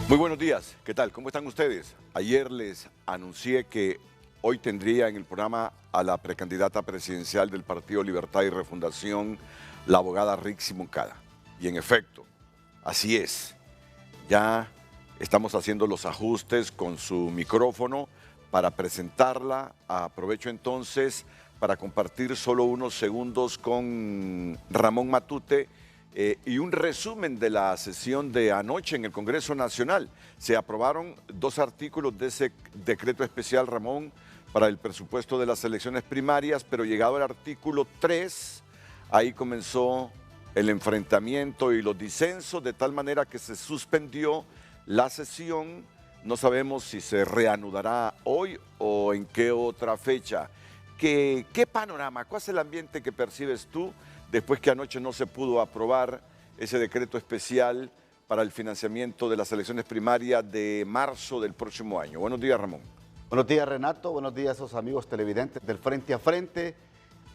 Muy buenos días, ¿qué tal? ¿Cómo están ustedes? Ayer les anuncié que hoy tendría en el programa a la precandidata presidencial del Partido Libertad y Refundación, la abogada Rixi Moncada. Y en efecto, así es. Ya estamos haciendo los ajustes con su micrófono para presentarla. Aprovecho entonces para compartir solo unos segundos con Ramón Matute y un resumen de la sesión de anoche en el Congreso Nacional. Se aprobaron 2 artículos de ese decreto especial, Ramón, para el presupuesto de las elecciones primarias, pero llegado al artículo 3, ahí comenzó el enfrentamiento y los disensos, de tal manera que se suspendió la sesión. No sabemos si se reanudará hoy o en qué otra fecha. ¿Qué panorama, cuál es el ambiente que percibes tú después que anoche no se pudo aprobar ese decreto especial para el financiamiento de las elecciones primarias de marzo del próximo año? Buenos días, Ramón. Buenos días, Renato. Buenos días a esos amigos televidentes del Frente a Frente.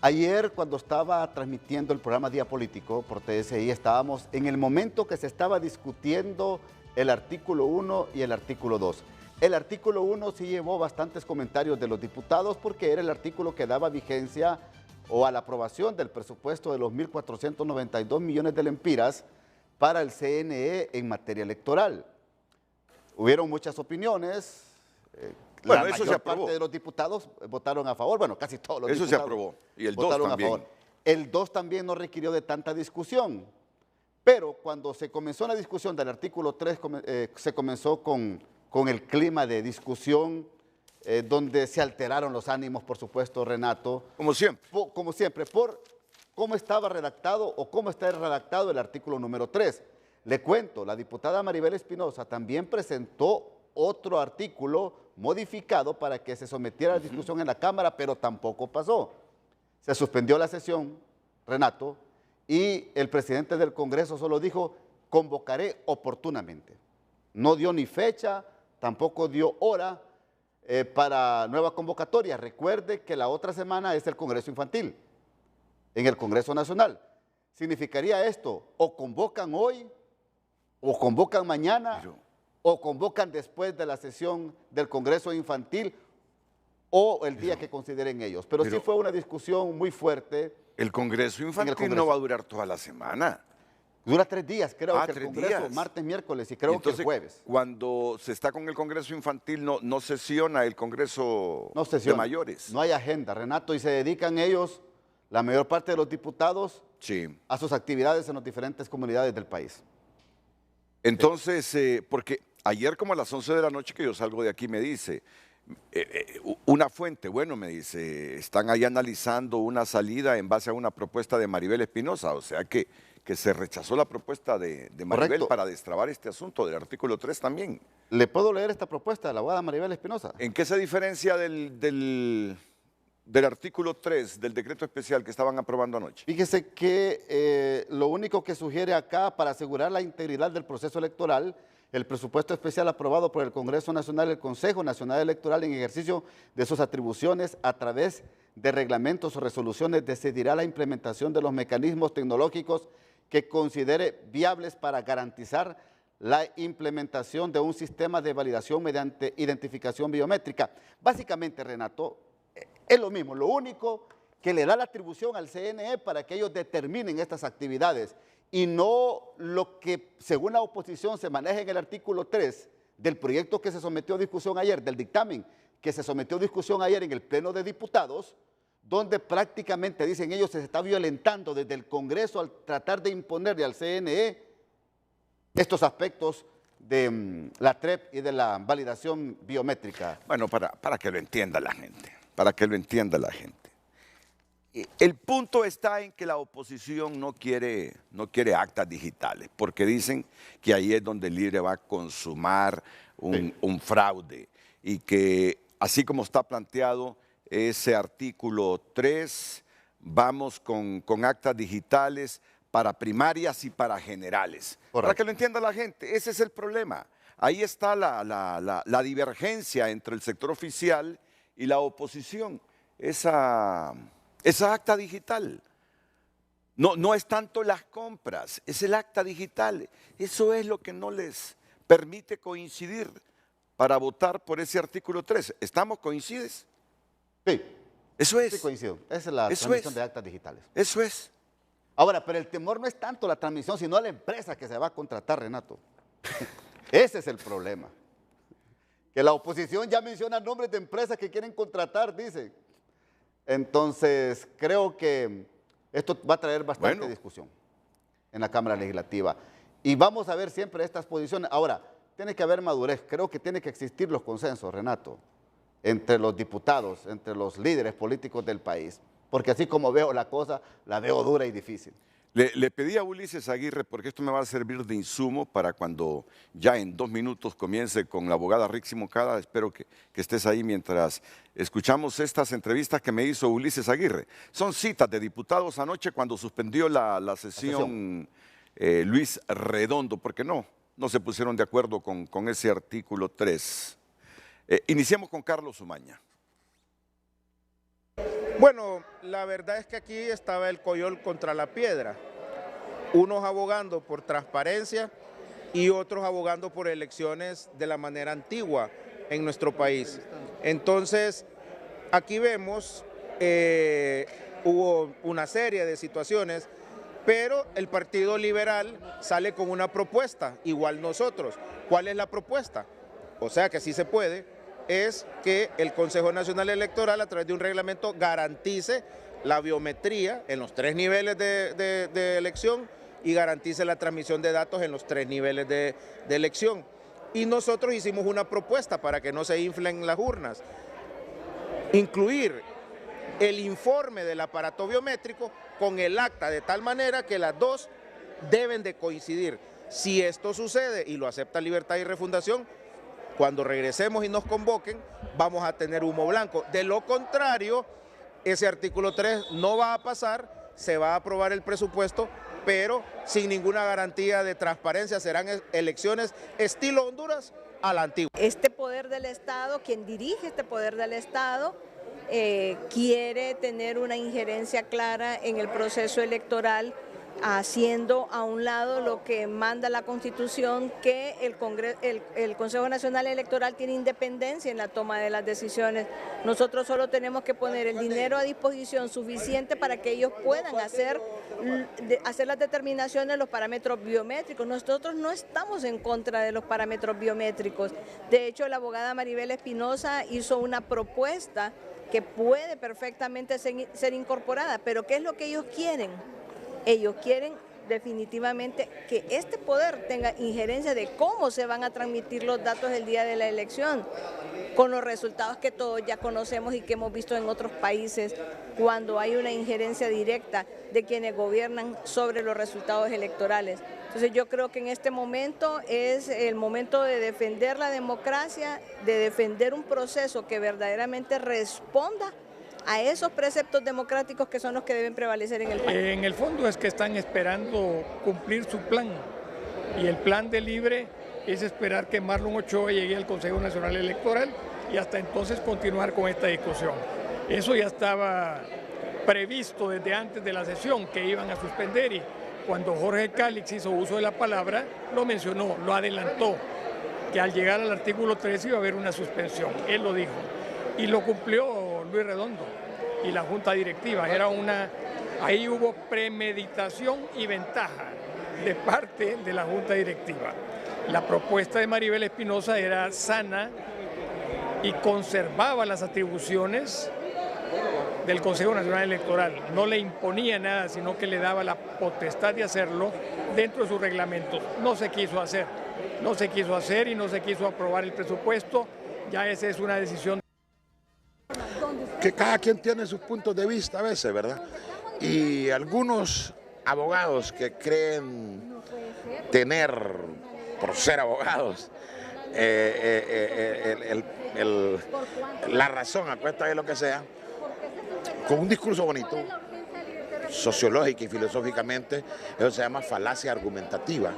Ayer, cuando estaba transmitiendo el programa Día Político por TSI, estábamos en el momento que se estaba discutiendo el artículo 1 y el artículo 2. El artículo 1 sí llevó bastantes comentarios de los diputados porque era el artículo que daba vigencia o a la aprobación del presupuesto de los 1.492 millones de lempiras para el CNE en materia electoral. Hubieron muchas opiniones. Bueno, la eso se mayor aprobó. parte de los diputados votaron a favor. Bueno, casi todos los Eso diputados se aprobó. Y el 2 votaron también. a favor. El 2 también no requirió de tanta discusión. Pero cuando se comenzó la discusión del artículo 3, se comenzó con el clima de discusión, donde se alteraron los ánimos, por supuesto, Renato. Como siempre. Como siempre, por cómo estaba redactado o cómo está redactado el artículo número 3. Le cuento, la diputada Maribel Espinosa también presentó otro artículo modificado para que se sometiera a la discusión en la Cámara, pero tampoco pasó. Se suspendió la sesión, Renato, y el presidente del Congreso solo dijo, convocaré oportunamente. No dio ni fecha, tampoco dio hora para nueva convocatoria. Recuerde que la otra semana es el Congreso Infantil, en el Congreso Nacional. Significaría esto, o convocan hoy, o convocan mañana, o convocan después de la sesión del Congreso Infantil, o el día que consideren ellos. Pero sí fue una discusión muy fuerte. El Congreso Infantil no va a durar toda la semana. Dura 3 días, creo que el 3 Congreso, días. martes, miércoles y creo Entonces, que el jueves. cuando se está con el Congreso Infantil, no sesiona el Congreso No sesiona, de mayores. no hay agenda, Renato, y se dedican ellos, la mayor parte de los diputados, Sí. a sus actividades en las diferentes comunidades del país. Entonces, porque ayer como a las 11 de la noche que yo salgo de aquí me dice, una fuente, bueno, me dice, están ahí analizando una salida en base a una propuesta de Maribel Espinosa, o sea que se rechazó la propuesta de Maribel. Correcto. Para destrabar este asunto del artículo 3 también. ¿Le puedo leer esta propuesta de la abogada Maribel Espinosa? ¿En qué se diferencia del artículo 3 del decreto especial que estaban aprobando anoche? Fíjese que lo único que sugiere acá, para asegurar la integridad del proceso electoral, el presupuesto especial aprobado por el Congreso Nacional y el Consejo Nacional Electoral en ejercicio de sus atribuciones a través de reglamentos o resoluciones decidirá la implementación de los mecanismos tecnológicos que considere viables para garantizar la implementación de un sistema de validación mediante identificación biométrica. Básicamente, Renato, es lo mismo, lo único que le da la atribución al CNE para que ellos determinen estas actividades y no lo que, según la oposición, se maneja en el artículo 3 del proyecto que se sometió a discusión ayer, del dictamen que se sometió a discusión ayer en el Pleno de Diputados, donde prácticamente, dicen ellos, se está violentando desde el Congreso al tratar de imponerle al CNE estos aspectos de la TREP y de la validación biométrica. Bueno, para que lo entienda la gente, para que lo entienda la gente. El punto está en que la oposición no quiere actas digitales, porque dicen que ahí es donde el IRE va a consumar un fraude y que así como está planteado ese artículo 3, vamos con actas digitales para primarias y para generales. Correcto. Para que lo entienda la gente, ese es el problema. Ahí está la divergencia entre el sector oficial y la oposición. Esa acta digital. No es tanto las compras, es el acta digital. Eso es lo que no les permite coincidir para votar por ese artículo 3. ¿Estamos coincides? Sí. Eso es. Sí, coincido. Esa es la Eso transmisión es. de actas digitales. Eso es. Ahora, pero el temor no es tanto la transmisión, sino la empresa que se va a contratar, Renato. Ese es el problema. Que la oposición ya menciona nombres de empresas que quieren contratar, dice. Entonces, creo que esto va a traer bastante discusión en la Cámara Legislativa. Y vamos a ver siempre estas posiciones. Ahora, tiene que haber madurez. Creo que tiene que existir los consensos, Renato, entre los diputados, entre los líderes políticos del país. Porque así como veo la cosa, la veo dura y difícil. Le pedí a Ulises Aguirre, porque esto me va a servir de insumo para cuando ya en 2 minutos comience con la abogada Rixi Moncada. Espero que estés ahí mientras escuchamos estas entrevistas que me hizo Ulises Aguirre. Son citas de diputados anoche cuando suspendió la sesión Luis Redondo, porque no se pusieron de acuerdo con ese artículo 3. Iniciemos con Carlos Umaña. Bueno, la verdad es que aquí estaba el coyol contra la piedra, unos abogando por transparencia y otros abogando por elecciones de la manera antigua en nuestro país. Entonces, aquí vemos, hubo una serie de situaciones, pero el Partido Liberal sale con una propuesta, igual nosotros. ¿Cuál es la propuesta? O sea que sí se puede. Es que el Consejo Nacional Electoral, a través de un reglamento, garantice la biometría en los 3 niveles de elección y garantice la transmisión de datos en los 3 niveles de elección. Y nosotros hicimos una propuesta para que no se inflen las urnas. Incluir el informe del aparato biométrico con el acta, de tal manera que las dos deben de coincidir. Si esto sucede y lo acepta Libertad y Refundación, cuando regresemos y nos convoquen, vamos a tener humo blanco. De lo contrario, ese artículo 3 no va a pasar, se va a aprobar el presupuesto, pero sin ninguna garantía de transparencia. Serán elecciones estilo Honduras a la antigua. Este poder del Estado, quien dirige este poder del Estado, quiere tener una injerencia clara en el proceso electoral, haciendo a un lado lo que manda la Constitución, que el Consejo Nacional Electoral tiene independencia en la toma de las decisiones. Nosotros solo tenemos que poner el dinero a disposición suficiente para que ellos puedan hacer las determinaciones de los parámetros biométricos. Nosotros no estamos en contra de los parámetros biométricos. De hecho, la abogada Maribel Espinosa hizo una propuesta que puede perfectamente ser incorporada, pero ¿qué es lo que ellos quieren? Ellos quieren definitivamente que este poder tenga injerencia de cómo se van a transmitir los datos el día de la elección, con los resultados que todos ya conocemos y que hemos visto en otros países, cuando hay una injerencia directa de quienes gobiernan sobre los resultados electorales. Entonces yo creo que en este momento es el momento de defender la democracia, de defender un proceso que verdaderamente responda a esos preceptos democráticos que son los que deben prevalecer en el país. En el fondo es que están esperando cumplir su plan, y el plan de Libre es esperar que Marlon Ochoa llegue al Consejo Nacional Electoral y hasta entonces continuar con esta discusión. Eso ya estaba previsto desde antes de la sesión, que iban a suspender, y cuando Jorge Calix hizo uso de la palabra, lo mencionó, lo adelantó, que al llegar al artículo 13 iba a haber una suspensión. Él lo dijo y lo cumplió Luis Redondo y la Junta Directiva. Ahí hubo premeditación y ventaja de parte de la Junta Directiva. La propuesta de Maribel Espinosa era sana y conservaba las atribuciones del Consejo Nacional Electoral. No le imponía nada, sino que le daba la potestad de hacerlo dentro de sus reglamentos. No se quiso hacer y no se quiso aprobar el presupuesto. Ya esa es una decisión. Que cada quien tiene sus puntos de vista a veces, ¿verdad? Y algunos abogados que creen tener, por ser abogados, la razón a cuesta de lo que sea, con un discurso bonito, sociológica y filosóficamente, eso se llama falacia argumentativa.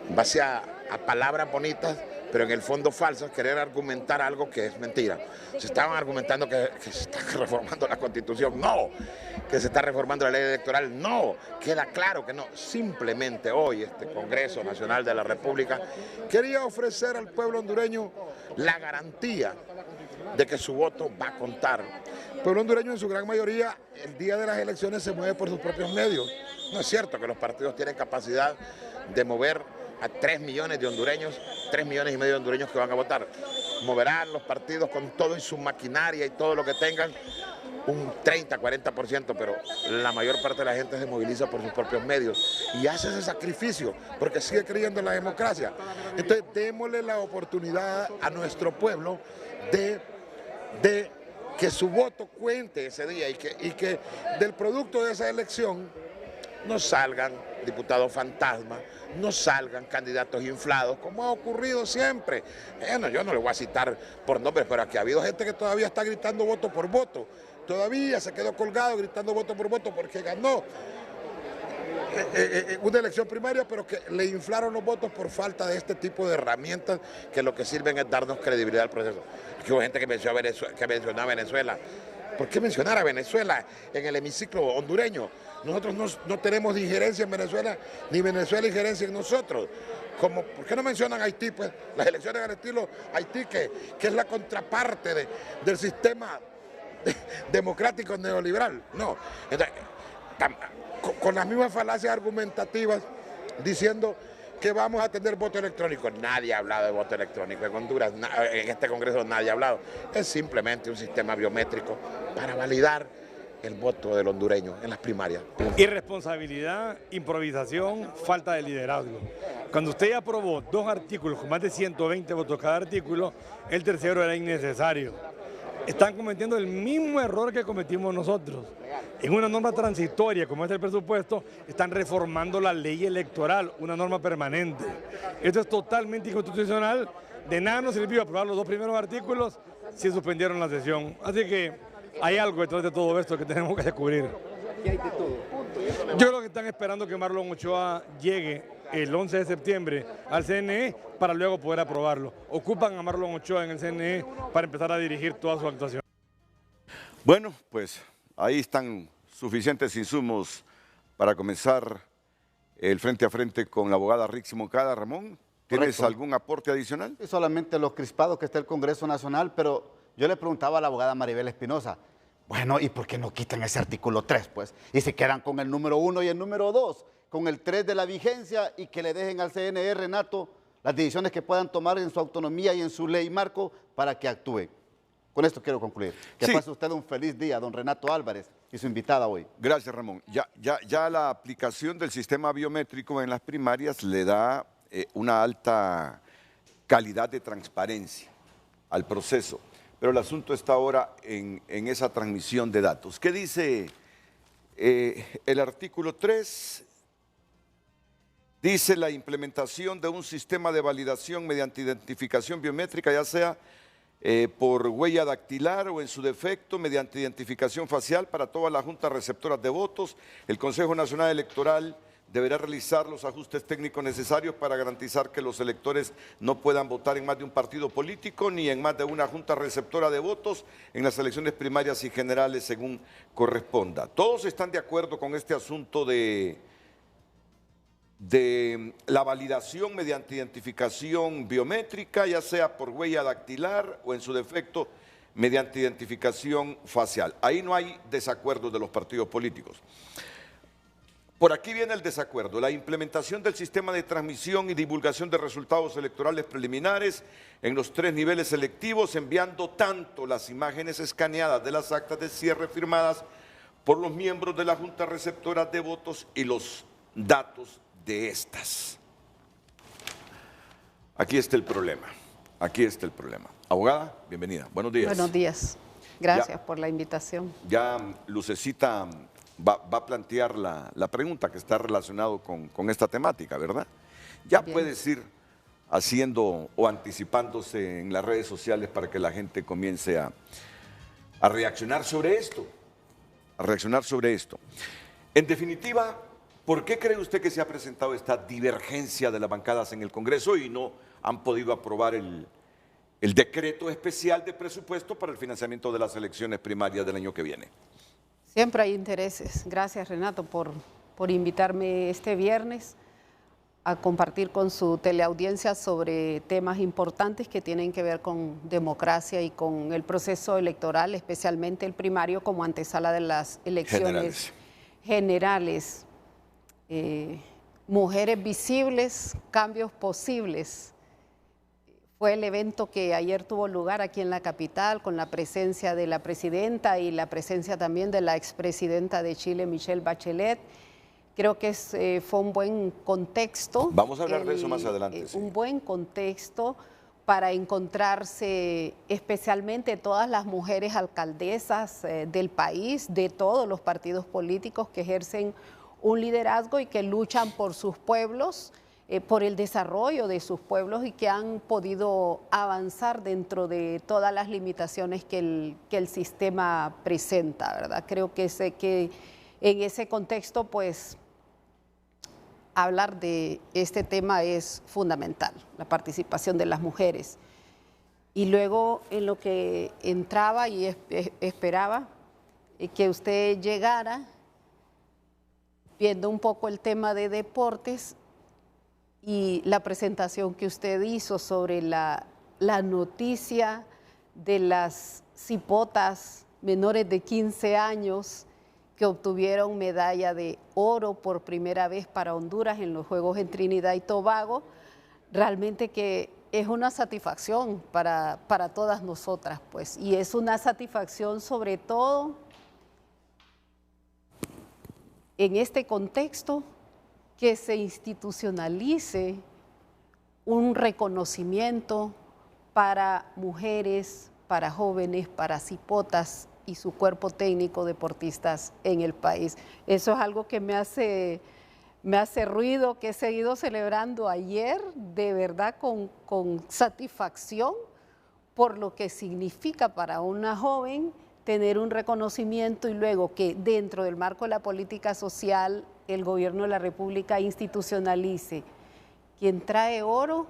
En base a palabras bonitas, pero en el fondo falso es querer argumentar algo que es mentira. Se estaban argumentando que se está reformando la Constitución, no. Que se está reformando la ley electoral, no. Queda claro que no. Simplemente hoy este Congreso Nacional de la República quería ofrecer al pueblo hondureño la garantía de que su voto va a contar. El pueblo hondureño en su gran mayoría el día de las elecciones se mueve por sus propios medios. No es cierto que los partidos tienen capacidad de mover a 3 millones de hondureños, 3 millones y medio de hondureños que van a votar. Moverán los partidos con todo y su maquinaria y todo lo que tengan, un 30, 40%, pero la mayor parte de la gente se moviliza por sus propios medios y hace ese sacrificio porque sigue creyendo en la democracia. Entonces démosle la oportunidad a nuestro pueblo de que su voto cuente ese día y que del producto de esa elección no salgan diputados fantasmas, no salgan candidatos inflados, como ha ocurrido siempre. Bueno, yo no le voy a citar por nombres, pero aquí ha habido gente que todavía está gritando voto por voto. Todavía se quedó colgado gritando voto por voto porque ganó una elección primaria, pero que le inflaron los votos por falta de este tipo de herramientas que lo que sirven es darnos credibilidad al proceso. Aquí hubo gente que mencionó a Venezuela. ¿Por qué mencionar a Venezuela en el hemiciclo hondureño? Nosotros no tenemos injerencia en Venezuela, ni Venezuela injerencia en nosotros. ¿Por qué no mencionan Haití? Pues las elecciones al estilo Haití, que es la contraparte del sistema democrático neoliberal. No. Entonces, con las mismas falacias argumentativas, diciendo que vamos a tener voto electrónico. Nadie ha hablado de voto electrónico en Honduras, en este Congreso nadie ha hablado. Es simplemente un sistema biométrico para validar el voto del hondureño en las primarias. Irresponsabilidad, improvisación, falta de liderazgo. Cuando usted ya aprobó 2 artículos con más de 120 votos cada artículo, el tercero era innecesario. Están cometiendo el mismo error que cometimos nosotros. En una norma transitoria como es el presupuesto, están reformando la ley electoral, una norma permanente. Esto es totalmente inconstitucional. De nada nos sirvió aprobar los 2 primeros artículos si suspendieron la sesión. Así que hay algo detrás de todo esto que tenemos que descubrir. ¿Qué hay de todo? Yo creo que están esperando que Marlon Ochoa llegue el 11 de septiembre al CNE para luego poder aprobarlo. Ocupan a Marlon Ochoa en el CNE para empezar a dirigir toda su actuación. Bueno, pues ahí están suficientes insumos para comenzar el frente a frente con la abogada Rixi Moncada. Ramón, ¿tienes algún aporte adicional? Y solamente los crispados que está el Congreso Nacional, pero yo le preguntaba a la abogada Maribel Espinosa, bueno, ¿y por qué no quitan ese artículo 3, pues? Y se quedan con el número 1 y el número 2, con el 3 de la vigencia y que le dejen al CNE, Renato, las decisiones que puedan tomar en su autonomía y en su ley marco para que actúe. Con esto quiero concluir. Que pase usted un feliz día, don Renato Álvarez y su invitada hoy. Gracias, Ramón. Ya la aplicación del sistema biométrico en las primarias le da una alta calidad de transparencia al proceso. Pero el asunto está ahora en esa transmisión de datos. ¿Qué dice el artículo 3? Dice la implementación de un sistema de validación mediante identificación biométrica, ya sea por huella dactilar o en su defecto mediante identificación facial para todas las juntas receptoras de votos. El Consejo Nacional Electoral deberá realizar los ajustes técnicos necesarios para garantizar que los electores no puedan votar en más de un partido político ni en más de una junta receptora de votos en las elecciones primarias y generales según corresponda. Todos están de acuerdo con este asunto de la validación mediante identificación biométrica, ya sea por huella dactilar o en su defecto mediante identificación facial. Ahí no hay desacuerdo de los partidos políticos. Por aquí viene el desacuerdo, la implementación del sistema de transmisión y divulgación de resultados electorales preliminares en los 3 niveles selectivos, enviando tanto las imágenes escaneadas de las actas de cierre firmadas por los miembros de la Junta Receptora de Votos y los datos de estas. Aquí está el problema, aquí está el problema. Abogada, bienvenida, buenos días. Buenos días, gracias por la invitación. Ya Lucecita va a plantear la pregunta que está relacionado con esta temática, ¿verdad? Ya Bien. puedes ir haciendo o anticipándose en las redes sociales para que la gente comience a reaccionar sobre esto, En definitiva, ¿por qué cree usted que se ha presentado esta divergencia de las bancadas en el Congreso y no han podido aprobar el decreto especial de presupuesto para el financiamiento de las elecciones primarias del año que viene. Siempre hay intereses. Gracias, Renato, por invitarme este viernes a compartir con su teleaudiencia sobre temas importantes que tienen que ver con democracia y con el proceso electoral, especialmente el primario como antesala de las elecciones generales. Mujeres visibles, cambios posibles. Fue el evento que ayer tuvo lugar aquí en la capital con la presencia de la presidenta y la presencia también de la expresidenta de Chile, Michelle Bachelet. Creo que fue un buen contexto. Vamos a hablar de eso más adelante. Sí. Un buen contexto para encontrarse especialmente todas las mujeres alcaldesas del país, de todos los partidos políticos que ejercen un liderazgo y que luchan por sus pueblos, por el desarrollo de sus pueblos y que han podido avanzar dentro de todas las limitaciones que el sistema presenta, ¿verdad? Creo que en ese contexto, pues, hablar de este tema es fundamental, la participación de las mujeres. Y luego, en lo que entraba y esperaba que usted llegara, viendo un poco el tema de deportes y la presentación que usted hizo sobre la noticia de las cipotas menores de 15 años que obtuvieron medalla de oro por primera vez para Honduras en los Juegos en Trinidad y Tobago, realmente que es una satisfacción para todas nosotras, pues, y es una satisfacción sobre todo en este contexto que se institucionalice un reconocimiento para mujeres, para jóvenes, para cipotas y su cuerpo técnico deportistas en el país. Eso es algo que me hace ruido, que he seguido celebrando ayer, de verdad con satisfacción por lo que significa para una joven tener un reconocimiento y luego que dentro del marco de la política social el gobierno de la República institucionalice. Quien trae oro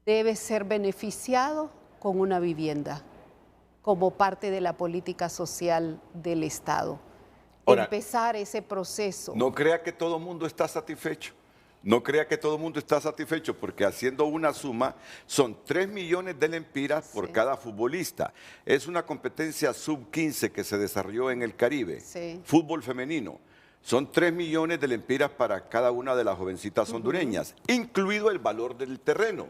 debe ser beneficiado con una vivienda como parte de la política social del Estado. Ahora, empezar ese proceso. No crea que todo el mundo está satisfecho. No crea que todo el mundo está satisfecho, porque haciendo una suma son 3 millones de lempiras por cada futbolista. Es una competencia sub-15 que se desarrolló en el Caribe, fútbol femenino. Son 3 millones de lempiras para cada una de las jovencitas hondureñas, incluido el valor del terreno.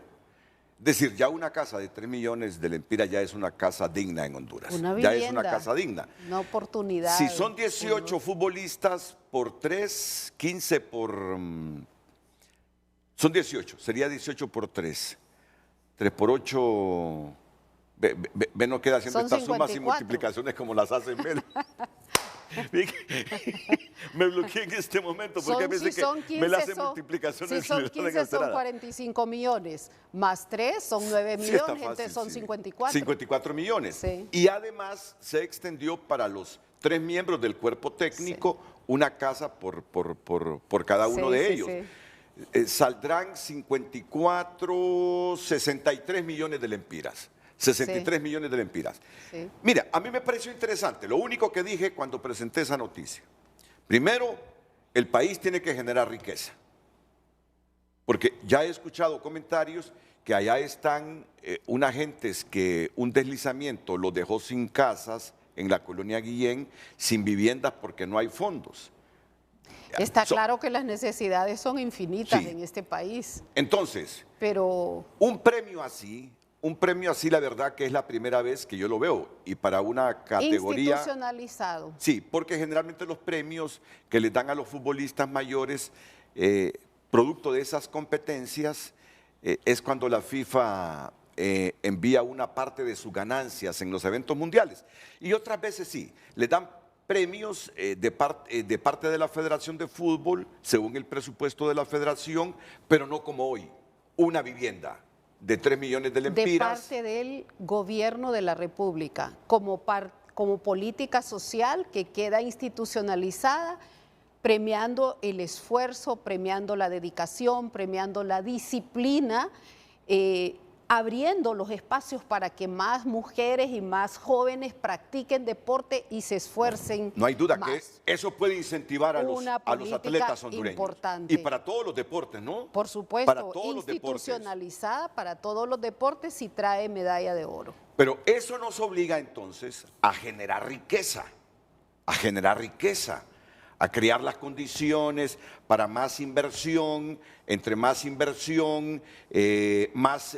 Es decir, ya una casa de 3 millones de lempiras ya es una casa digna en Honduras. Una vivienda, ya es una casa digna. Una oportunidad. Si son 18 futbolistas por 3, 15 por... Son 18, sería 18 por 3. 3 por 8, ve no queda haciendo estas sumas y multiplicaciones como las hacen Mel. Me bloqueé en este momento porque a veces que me la hacen multiplicaciones. Si son 15 son 45 millones, más 3 son 9 millones, fácil, entonces son 54. 54 millones. Sí. Y además se extendió para los 3 miembros del cuerpo técnico una casa por cada uno de ellos. Saldrán 63 millones de lempiras. 63 millones de lempiras. Sí. Mira, a mí me pareció interesante. Lo único que dije cuando presenté esa noticia. Primero, el país tiene que generar riqueza. Porque ya he escuchado comentarios que allá están unas gentes que un deslizamiento los dejó sin casas en la colonia Guillén, sin viviendas porque no hay fondos. Está claro que las necesidades son infinitas en este país. Entonces, pero un premio así, la verdad que es la primera vez que yo lo veo y para una categoría... Institucionalizado. Sí, porque generalmente los premios que les dan a los futbolistas mayores, producto de esas competencias, es cuando la FIFA envía una parte de sus ganancias en los eventos mundiales. Y otras veces sí, les dan premios de parte de la Federación de Fútbol, según el presupuesto de la Federación, pero no como hoy, una vivienda de 3 millones de lempiras. De parte del gobierno de la República, como política social que queda institucionalizada premiando el esfuerzo, premiando la dedicación, premiando la disciplina, abriendo los espacios para que más mujeres y más jóvenes practiquen deporte y se esfuercen. No hay duda más. que eso puede incentivar a los atletas hondureños. Importante. Y para todos los deportes, ¿no? Por supuesto, para todos institucionalizada para todos los deportes y trae medalla de oro. Pero eso nos obliga entonces a generar riqueza, a crear las condiciones para más inversión, entre más inversión, más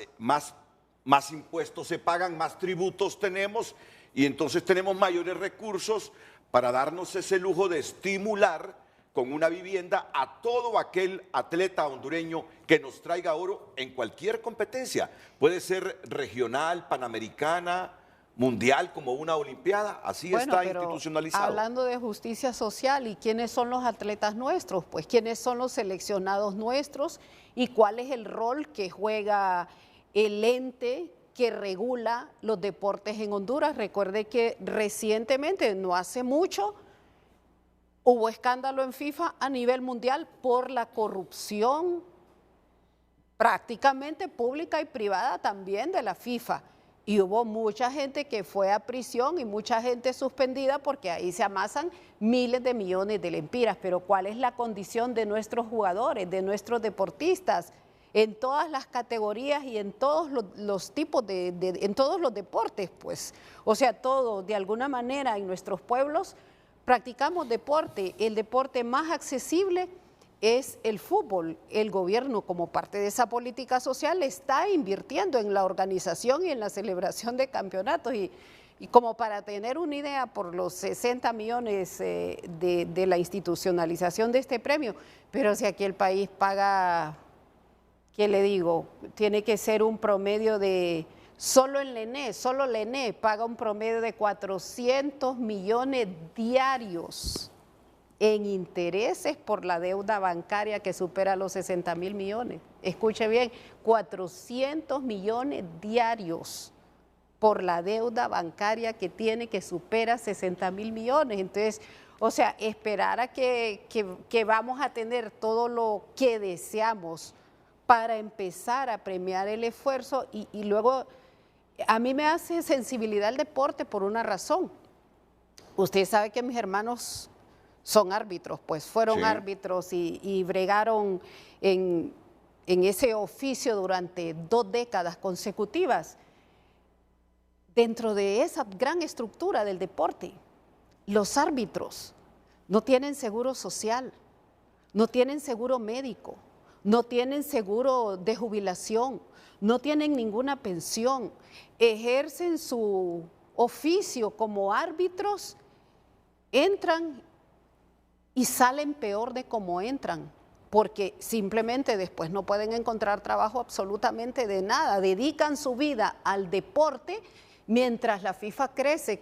impuestos se pagan, más tributos tenemos y entonces tenemos mayores recursos para darnos ese lujo de estimular con una vivienda a todo aquel atleta hondureño que nos traiga oro en cualquier competencia. Puede ser regional, panamericana, mundial, como una olimpiada, así está institucionalizado. Hablando de justicia social, ¿y quiénes son los atletas nuestros? Pues quiénes son los seleccionados nuestros y cuál es el rol que juega el ente que regula los deportes en Honduras. Recuerde que recientemente, no hace mucho, hubo escándalo en FIFA a nivel mundial por la corrupción prácticamente pública y privada también de la FIFA. Y hubo mucha gente que fue a prisión y mucha gente suspendida porque ahí se amasan miles de millones de lempiras. Pero ¿cuál es la condición de nuestros jugadores, de nuestros deportistas? En todas las categorías y en todos los tipos en todos los deportes, pues. O sea, todo, de alguna manera, en nuestros pueblos practicamos deporte. El deporte más accesible es el fútbol. El gobierno, como parte de esa política social, está invirtiendo en la organización y en la celebración de campeonatos. Y como para tener una idea, por los 60 millones de la institucionalización de este premio, pero si aquí el país paga, ¿qué le digo? Tiene que ser un promedio de, solo el ENE paga un promedio de 400 millones diarios en intereses por la deuda bancaria que supera los 60.000 millones. Escuche bien, 400 millones diarios por la deuda bancaria que tiene, que supera 60.000 millones. Entonces, o sea, esperar a que vamos a tener todo lo que deseamos para empezar a premiar el esfuerzo y luego, a mí me hace sensibilidad el deporte por una razón. Usted sabe que mis hermanos son árbitros, pues fueron árbitros y bregaron en ese oficio durante 2 décadas consecutivas. Dentro de esa gran estructura del deporte, los árbitros no tienen seguro social, no tienen seguro médico, no tienen seguro de jubilación, no tienen ninguna pensión, ejercen su oficio como árbitros, entran y salen peor de cómo entran, porque simplemente después no pueden encontrar trabajo absolutamente de nada, dedican su vida al deporte mientras la FIFA crece,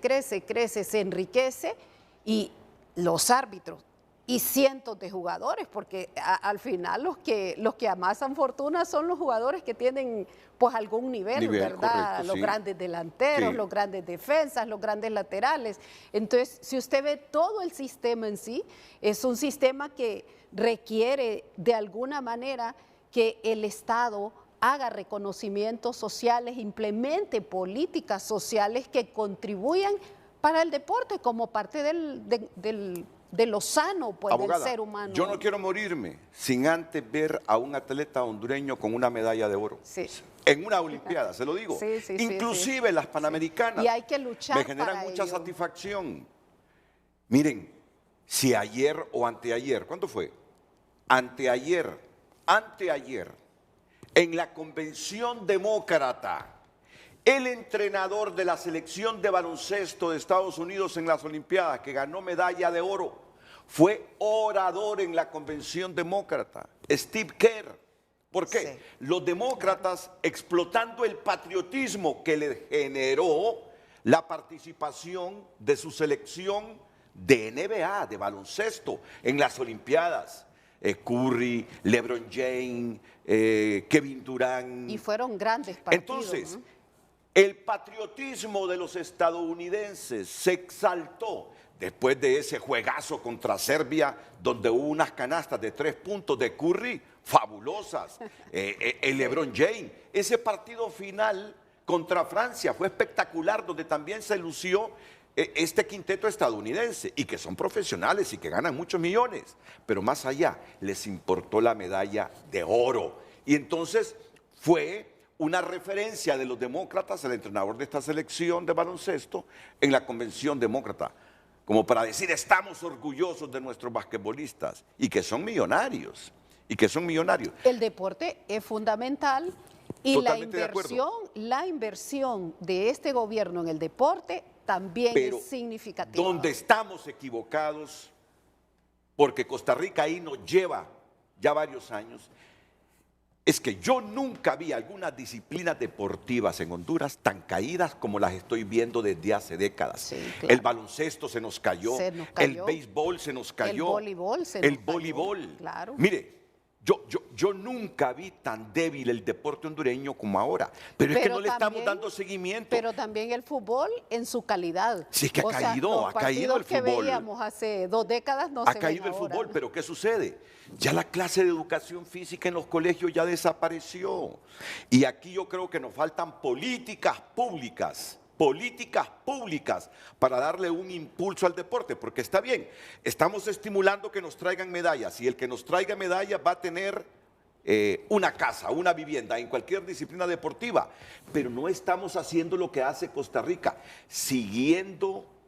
se enriquece y los árbitros y cientos de jugadores, porque al final los que amasan fortuna son los jugadores que tienen pues algún nivel, ¿verdad? Correcto, los grandes delanteros, los grandes defensas, los grandes laterales. Entonces, si usted ve todo el sistema en sí, es un sistema que requiere de alguna manera que el Estado haga reconocimientos sociales, implemente políticas sociales que contribuyan para el deporte como parte de lo sano, pues, Abogada, del ser humano. Yo no quiero morirme sin antes ver a un atleta hondureño con una medalla de oro. Sí. En una olimpiada, se lo digo. Inclusive las panamericanas. Y hay que luchar me generan para mucha ello. satisfacción. Miren, si ayer o anteayer, ¿cuándo fue? Anteayer, en la convención demócrata, el entrenador de la selección de baloncesto de Estados Unidos en las Olimpiadas, que ganó medalla de oro, fue orador en la convención demócrata, Steve Kerr. ¿Por qué? Sí. Los demócratas, explotando el patriotismo que le generó la participación de su selección de NBA, de baloncesto, en las Olimpiadas. Curry, LeBron James, Kevin Durant. Y fueron grandes partidos. Entonces, ¿no? el patriotismo de los estadounidenses se exaltó después de ese juegazo contra Serbia, donde hubo unas canastas de 3 puntos de Curry fabulosas, el LeBron James, ese partido final contra Francia fue espectacular, donde también se lució este quinteto estadounidense, y que son profesionales y que ganan muchos millones, pero más allá, les importó la medalla de oro. Y entonces fue una referencia de los demócratas, el entrenador de esta selección de baloncesto, en la convención demócrata, como para decir, estamos orgullosos de nuestros basquetbolistas, y que son millonarios, El deporte es fundamental, y Totalmente la inversión de este gobierno en el deporte también es significativa. Donde estamos equivocados, porque Costa Rica ahí nos lleva ya varios años, es que yo nunca vi algunas disciplinas deportivas en Honduras tan caídas como las estoy viendo desde hace décadas. Sí, claro. El baloncesto se nos cayó, el béisbol se nos cayó, el voleibol se nos voleibol. Claro. Mire, yo nunca vi tan débil el deporte hondureño como ahora, pero es que no le estamos dando seguimiento. Pero también el fútbol en su calidad. Sí, es que ha caído el fútbol. Que veíamos hace 2 décadas no se ven ahora. Ha caído el fútbol, pero ¿qué sucede? Ya la clase de educación física en los colegios ya desapareció. Y aquí yo creo que nos faltan políticas públicas para darle un impulso al deporte, porque está bien, estamos estimulando que nos traigan medallas, y el que nos traiga medallas va a tener una casa, una vivienda en cualquier disciplina deportiva, pero no estamos haciendo lo que hace Costa Rica,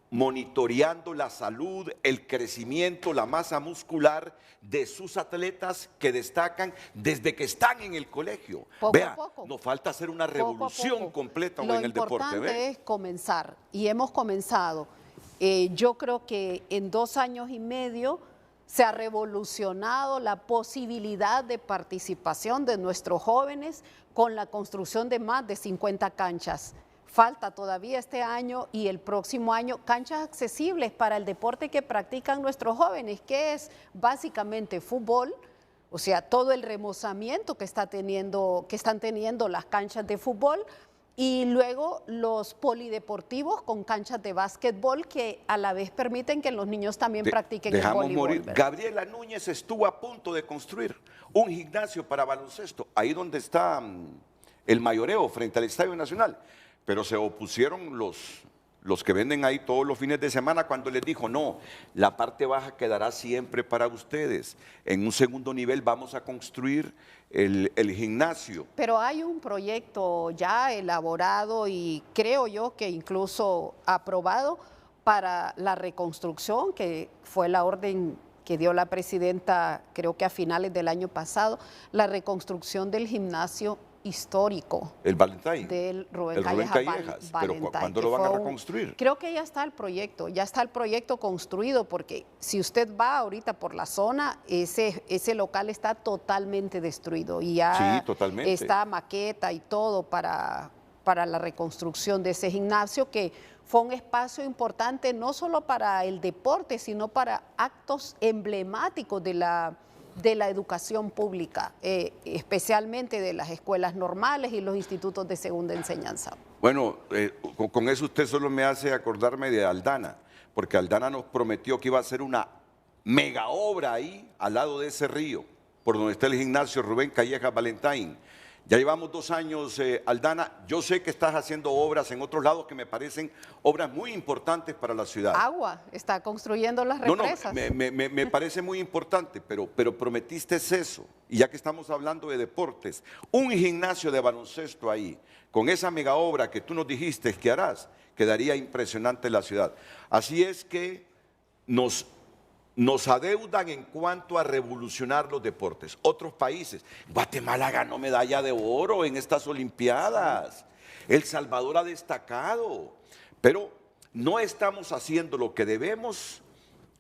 monitoreando la salud, el crecimiento, la masa muscular de sus atletas que destacan desde que están en el colegio. Vea, nos falta hacer una revolución completa en el deporte. Lo importante es comenzar, y hemos comenzado. Yo creo que en 2 años y medio se ha revolucionado la posibilidad de participación de nuestros jóvenes con la construcción de más de 50 canchas. Falta todavía este año y el próximo año canchas accesibles para el deporte que practican nuestros jóvenes, que es básicamente fútbol, o sea, todo el remozamiento que están teniendo las canchas de fútbol, y luego los polideportivos con canchas de básquetbol que a la vez permiten que los niños también practiquen el voleibol. Gabriela Núñez estuvo a punto de construir un gimnasio para baloncesto, ahí donde está el mayoreo, frente al Estadio Nacional. Pero se opusieron los que venden ahí todos los fines de semana cuando les dijo, no, la parte baja quedará siempre para ustedes. En un segundo nivel vamos a construir el gimnasio. Pero hay un proyecto ya elaborado y creo yo que incluso aprobado para la reconstrucción, que fue la orden que dio la presidenta, creo que a finales del año pasado, la reconstrucción del gimnasio histórico. El Valentín. Del Rubén Callejas. Pero ¿cuándo lo van a reconstruir? Creo que ya está el proyecto construido, porque si usted va ahorita por la zona, ese local está totalmente destruido y ya está maqueta y todo para la reconstrucción de ese gimnasio, que fue un espacio importante no solo para el deporte, sino para actos emblemáticos de la educación pública, especialmente de las escuelas normales y los institutos de segunda enseñanza. Bueno, con eso usted solo me hace acordarme de Aldana, porque Aldana nos prometió que iba a hacer una mega obra ahí, al lado de ese río, por donde está el gimnasio Rubén Callejas Valentín. Ya llevamos 2 años, Aldana. Yo sé que estás haciendo obras en otros lados que me parecen obras muy importantes para la ciudad. Agua, está construyendo las represas. Me parece muy importante, pero prometiste eso. Y ya que estamos hablando de deportes, un gimnasio de baloncesto ahí, con esa mega obra que tú nos dijiste que harás, quedaría impresionante la ciudad. Así es que nos adeudan en cuanto a revolucionar los deportes. Otros países, Guatemala ganó medalla de oro en estas Olimpiadas, El Salvador ha destacado, pero no estamos haciendo lo que debemos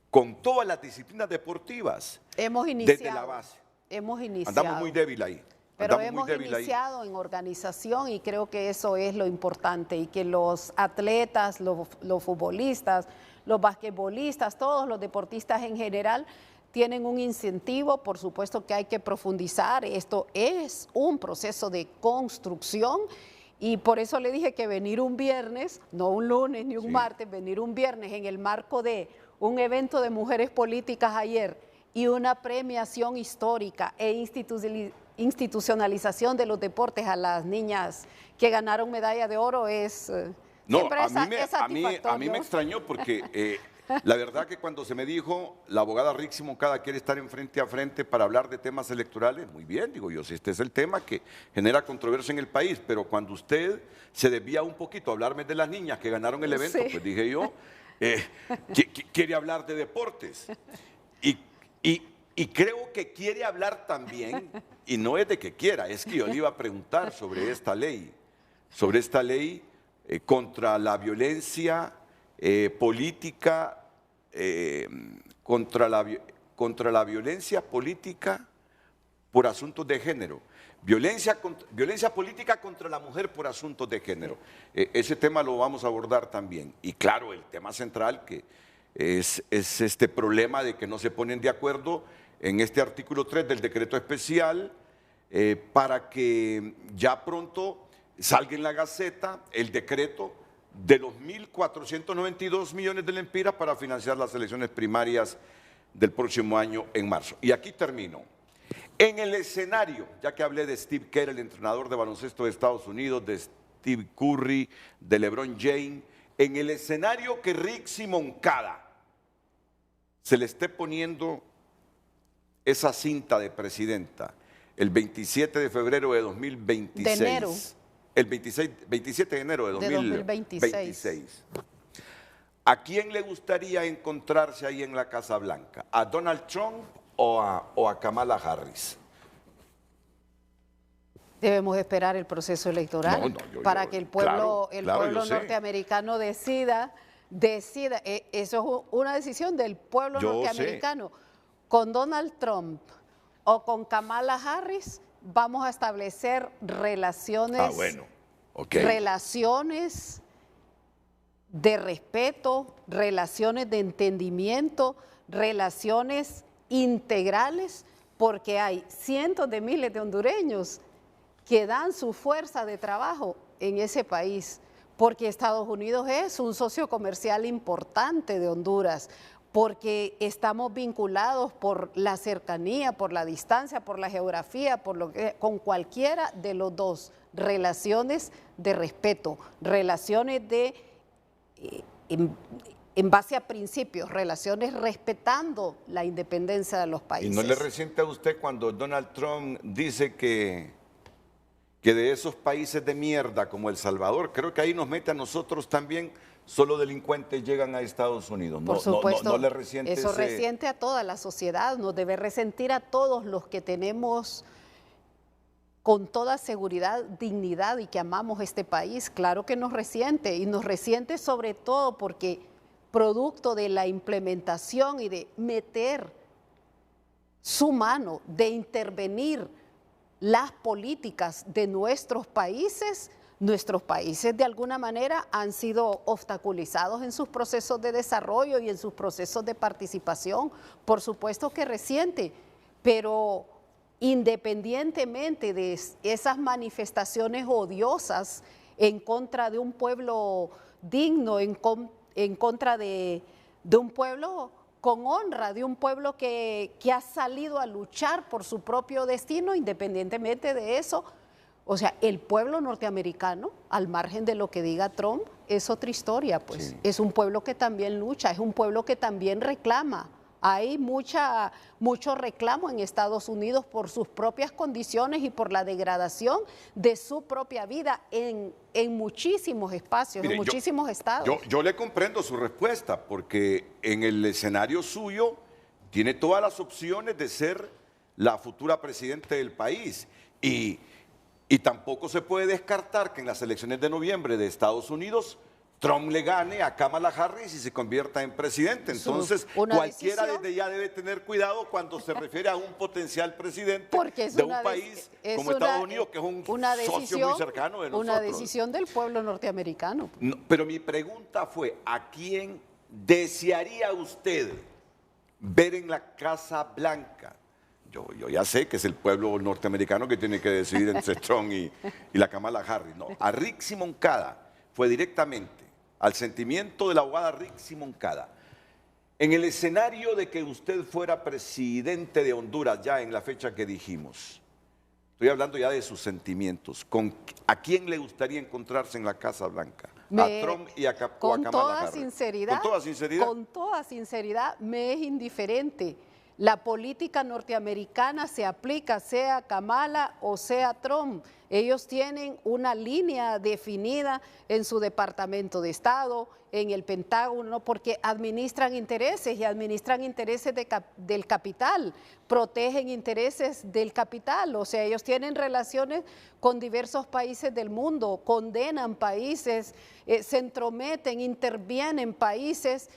con todas las disciplinas deportivas. Hemos iniciado. Desde la base. Hemos iniciado. Andamos muy débil ahí. Pero hemos iniciado en organización y creo que eso es lo importante, y que los atletas, los futbolistas, los basquetbolistas, todos los deportistas en general tienen un incentivo. Por supuesto que hay que profundizar, esto es un proceso de construcción Y por eso le dije que venir un viernes, no un lunes ni un martes, venir un viernes en el marco de un evento de mujeres políticas ayer y una premiación histórica e institucionalización de los deportes a las niñas que ganaron medalla de oro es... No, a mí me extrañó porque la verdad que cuando se me dijo la abogada Rixi Moncada quiere estar en frente a frente para hablar de temas electorales, muy bien, digo yo, si este es el tema que genera controversia en el país, pero cuando usted se desvía un poquito a hablarme de las niñas que ganaron el evento, pues dije yo, quiere hablar de deportes. Y creo que quiere hablar también, y no es de que quiera, es que yo le iba a preguntar sobre esta ley contra la violencia política, contra la violencia política por asuntos de género, violencia política contra la mujer por asuntos de género. Ese tema lo vamos a abordar también. Y claro, el tema central que es este problema de que no se ponen de acuerdo en este artículo 3 del decreto especial para que ya pronto salga en la Gaceta el decreto de los 1.492 millones de lempiras para financiar las elecciones primarias del próximo año en marzo. Y aquí termino. En el escenario, ya que hablé de Steve Kerr, el entrenador de baloncesto de Estados Unidos, de Steve Curry, de LeBron James, en el escenario que Rixi Moncada se le esté poniendo esa cinta de presidenta el 27 de febrero de 2026. De enero. El 27 de enero de 2026. ¿A quién le gustaría encontrarse ahí en la Casa Blanca? ¿A Donald Trump o a Kamala Harris? Debemos esperar el proceso electoral para que el pueblo, norteamericano decida. Eso es una decisión del pueblo norteamericano. Con Donald Trump o con Kamala Harris vamos a establecer relaciones, relaciones de respeto, relaciones de entendimiento, relaciones integrales, porque hay cientos de miles de hondureños que dan su fuerza de trabajo en ese país, porque Estados Unidos es un socio comercial importante de Honduras, porque estamos vinculados por la cercanía, por la distancia, por la geografía, con cualquiera de los dos, relaciones de respeto, relaciones en base a principios, relaciones respetando la independencia de los países. ¿Y no le resiente a usted cuando Donald Trump dice que de esos países de mierda como El Salvador, creo que ahí nos mete a nosotros también, solo delincuentes llegan a Estados Unidos? Por supuesto, no le resiente eso resiente a toda la sociedad, nos debe resentir a todos los que tenemos con toda seguridad, dignidad y que amamos este país. Claro que nos resiente, y nos resiente sobre todo porque producto de la implementación y de meter su mano, de intervenir las políticas de nuestros países de alguna manera han sido obstaculizados en sus procesos de desarrollo y en sus procesos de participación. Por supuesto que resiente, pero independientemente de esas manifestaciones odiosas en contra de un pueblo digno, en contra de un pueblo con honra, de un pueblo que ha salido a luchar por su propio destino, independientemente de eso. O sea, el pueblo norteamericano, al margen de lo que diga Trump, es otra historia, pues. Sí. Es un pueblo que también lucha, es un pueblo que también reclama. Hay mucho reclamo en Estados Unidos por sus propias condiciones y por la degradación de su propia vida en muchísimos espacios, en muchísimos estados. Yo le comprendo su respuesta, porque en el escenario suyo tiene todas las opciones de ser la futura presidenta del país. Y tampoco se puede descartar que en las elecciones de noviembre de Estados Unidos Trump le gane a Kamala Harris y se convierta en presidente. Entonces, cualquiera desde ya debe tener cuidado cuando se refiere a un potencial presidente de un país como Estados Unidos, que es un socio muy cercano de nosotros. Una decisión del pueblo norteamericano. No, pero mi pregunta fue, ¿a quién desearía usted ver en la Casa Blanca Yo ya sé que es el pueblo norteamericano que tiene que decidir entre Trump y la Kamala Harris. No, a Rixi Moncada fue directamente al sentimiento de la abogada Rixi Moncada. En el escenario de que usted fuera presidente de Honduras, ya en la fecha que dijimos, estoy hablando ya de sus sentimientos, ¿a quién le gustaría encontrarse en la Casa Blanca? ¿A Trump y a Kamala Harris? Sinceridad, ¿Con toda sinceridad? Con toda sinceridad, me es indiferente. La política norteamericana se aplica sea Kamala o sea Trump. Ellos tienen una línea definida en su Departamento de Estado, en el Pentágono, porque administran intereses y administran intereses del capital, protegen intereses del capital. O sea, ellos tienen relaciones con diversos países del mundo, condenan países, se entrometen, intervienen países.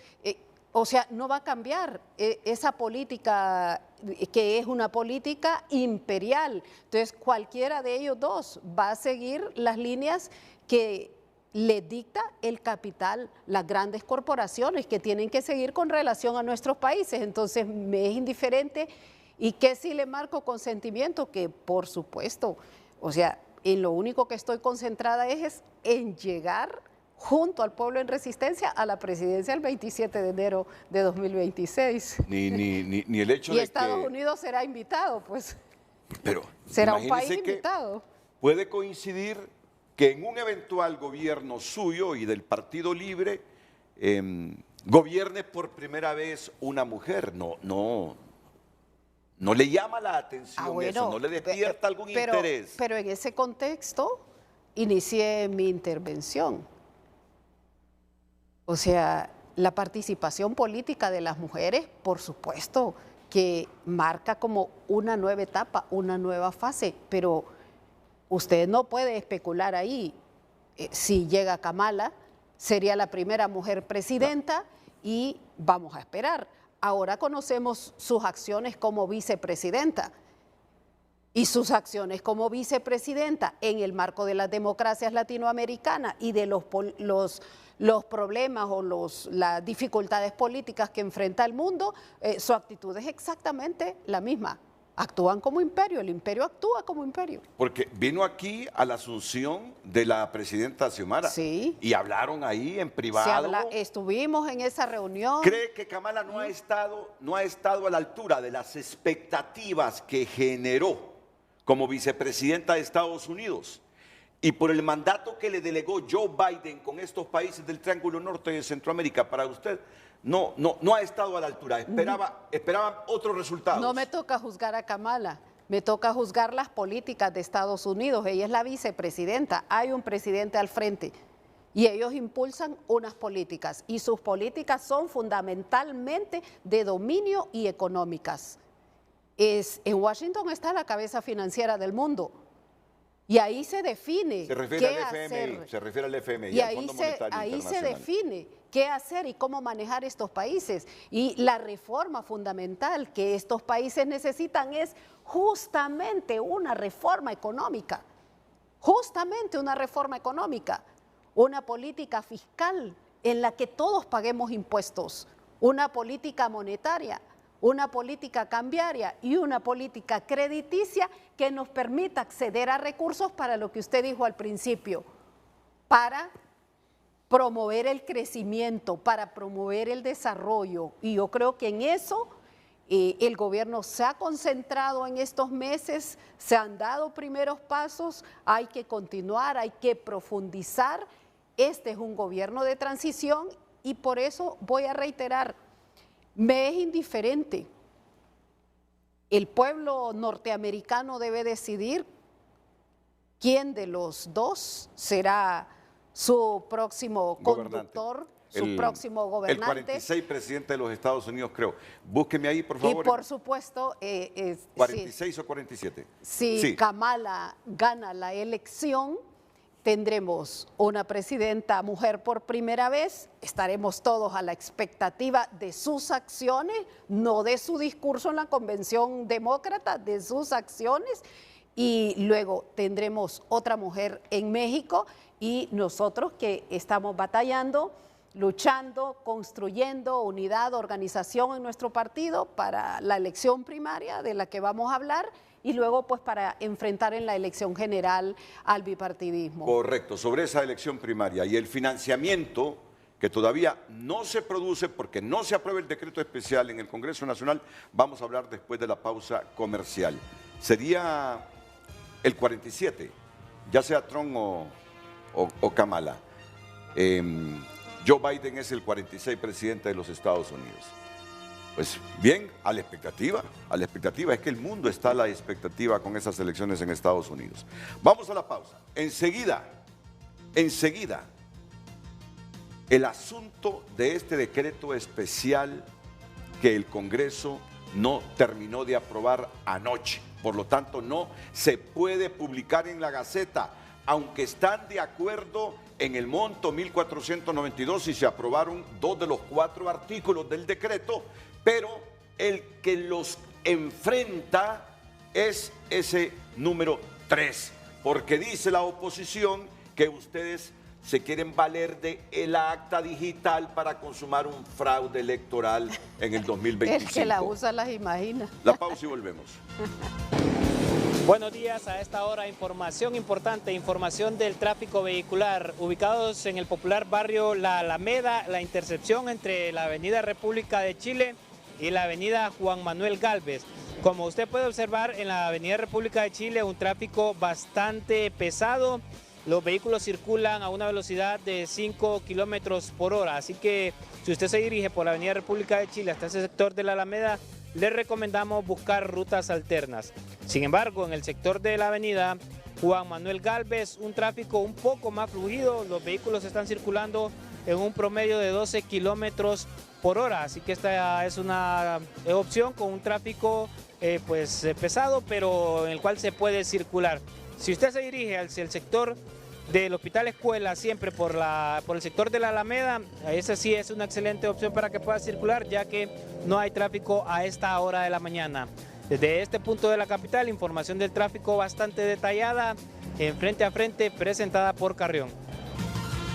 O sea, no va a cambiar esa política que es una política imperial. Entonces, cualquiera de ellos dos va a seguir las líneas que le dicta el capital, las grandes corporaciones que tienen que seguir con relación a nuestros países. Entonces, me es indiferente y que si le marco consentimiento, que por supuesto, o sea, en lo único que estoy concentrada es en llegar junto al pueblo en resistencia a la presidencia el 27 de enero de 2026. Ni el hecho y de Estados Unidos será invitado, pues. Pero será un país invitado. Puede coincidir que en un eventual gobierno suyo y del Partido Libre gobierne por primera vez una mujer. No le llama la atención eso, no le despierta algún interés. Pero en ese contexto inicié mi intervención. O sea, la participación política de las mujeres, por supuesto, que marca como una nueva etapa, una nueva fase, pero usted no puede especular ahí. Si llega Kamala, sería la primera mujer presidenta y vamos a esperar. Ahora conocemos sus acciones como vicepresidenta. Y sus acciones como vicepresidenta en el marco de las democracias latinoamericanas y de los problemas o las dificultades políticas que enfrenta el mundo, su actitud es exactamente la misma. Actúan como imperio, el imperio actúa como imperio. Porque vino aquí a la asunción de la presidenta Xiomara. Sí. Y hablaron ahí en privado. Estuvimos en esa reunión. ¿Cree que Kamala no ha estado a la altura de las expectativas que generó como vicepresidenta de Estados Unidos y por el mandato que le delegó Joe Biden con estos países del Triángulo Norte de Centroamérica? Para usted no ha estado a la altura, esperaban otros resultados. No me toca juzgar a Kamala, me toca juzgar las políticas de Estados Unidos. Ella es la vicepresidenta, hay un presidente al frente y ellos impulsan unas políticas y sus políticas son fundamentalmente de dominio y económicas. En Washington está la cabeza financiera del mundo y ahí se define se refiere qué al FMI, hacer. Se refiere al FMI, y al Fondo Monetario ahí se Internacional. define qué hacer y cómo manejar estos países. Y la reforma fundamental que estos países necesitan es justamente una reforma económica, una política fiscal en la que todos paguemos impuestos, una política monetaria, una política cambiaria y una política crediticia que nos permita acceder a recursos para lo que usted dijo al principio, para promover el crecimiento, para promover el desarrollo. Y yo creo que en eso el gobierno se ha concentrado en estos meses, se han dado primeros pasos, hay que continuar, hay que profundizar. Este es un gobierno de transición y por eso voy a reiterar, me es indiferente. El pueblo norteamericano debe decidir quién de los dos será su próximo conductor, su próximo gobernante. El 46 presidente de los Estados Unidos, creo. Búsqueme ahí, por favor. Y por supuesto... 46 o 47. Si Kamala gana la elección, tendremos una presidenta mujer por primera vez, estaremos todos a la expectativa de sus acciones, no de su discurso en la convención demócrata, de sus acciones, y luego tendremos otra mujer en México y nosotros que estamos batallando luchando, construyendo unidad, organización en nuestro partido para la elección primaria de la que vamos a hablar y luego pues para enfrentar en la elección general al bipartidismo. Correcto, sobre esa elección primaria y el financiamiento que todavía no se produce porque no se aprueba el decreto especial en el Congreso Nacional, vamos a hablar después de la pausa comercial. Sería el 47, ya sea Trump o Kamala. Joe Biden es el 46 presidente de los Estados Unidos. Pues bien, a la expectativa, es que el mundo está a la expectativa con esas elecciones en Estados Unidos. Vamos a la pausa. Enseguida, el asunto de este decreto especial que el Congreso no terminó de aprobar anoche. Por lo tanto, no se puede publicar en la Gaceta, aunque están de acuerdo en el monto 1.492 y se aprobaron 2 de los 4 artículos del decreto, pero el que los enfrenta es ese número 3, porque dice la oposición que ustedes se quieren valer de el acta digital para consumar un fraude electoral en el 2025. El que la usa las imagina. La pausa y volvemos. Buenos días, a esta hora información importante, información del tráfico vehicular, ubicados en el popular barrio La Alameda, la intercepción entre la avenida República de Chile y la avenida Juan Manuel Gálvez. Como usted puede observar, en la avenida República de Chile un tráfico bastante pesado, los vehículos circulan a una velocidad de 5 kilómetros por hora, así que si usted se dirige por la avenida República de Chile hasta ese sector de la Alameda, le recomendamos buscar rutas alternas. Sin embargo, en el sector de la avenida Juan Manuel Gálvez, un tráfico un poco más fluido, los vehículos están circulando en un promedio de 12 kilómetros por hora, así que esta es una opción con un tráfico pesado, pero en el cual se puede circular. Si usted se dirige hacia el sector del Hospital Escuela, siempre por el sector de la Alameda, esa sí es una excelente opción para que pueda circular, ya que no hay tráfico a esta hora de la mañana. Desde este punto de la capital, información del tráfico bastante detallada, en Frente a Frente, presentada por Carrión.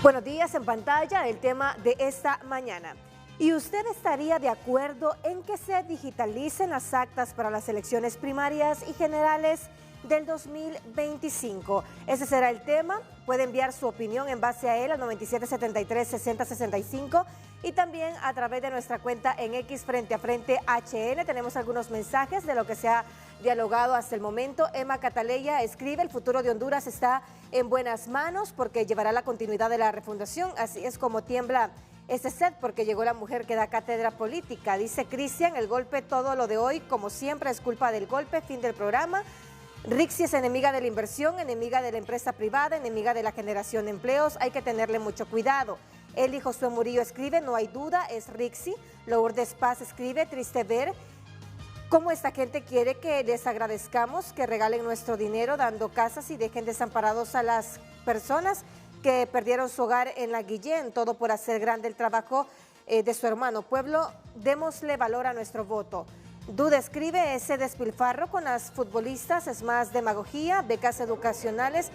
Buenos días, en pantalla el tema de esta mañana. ¿Y usted estaría de acuerdo en que se digitalicen las actas para las elecciones primarias y generales del 2025? Ese será el tema. Puede enviar su opinión en base a él al 9773-6065 y también a través de nuestra cuenta en X Frente a Frente HN. Tenemos algunos mensajes de lo que se ha dialogado hasta el momento. Emma Cataleya escribe: el futuro de Honduras está en buenas manos porque llevará la continuidad de la refundación. Así es como tiembla este set porque llegó la mujer que da cátedra política. Dice Cristian: el golpe, todo lo de hoy, como siempre, es culpa del golpe. Fin del programa. Rixi es enemiga de la inversión, enemiga de la empresa privada, enemiga de la generación de empleos. Hay que tenerle mucho cuidado. Eli Josué Murillo escribe: no hay duda, es Rixi. Lourdes Paz escribe: triste ver cómo esta gente quiere que les agradezcamos, que regalen nuestro dinero dando casas y dejen desamparados a las personas que perdieron su hogar en la Guillén, todo por hacer grande el trabajo de su hermano. Pueblo, démosle valor a nuestro voto. Duda escribe: ese despilfarro con las futbolistas es más demagogia, becas educacionales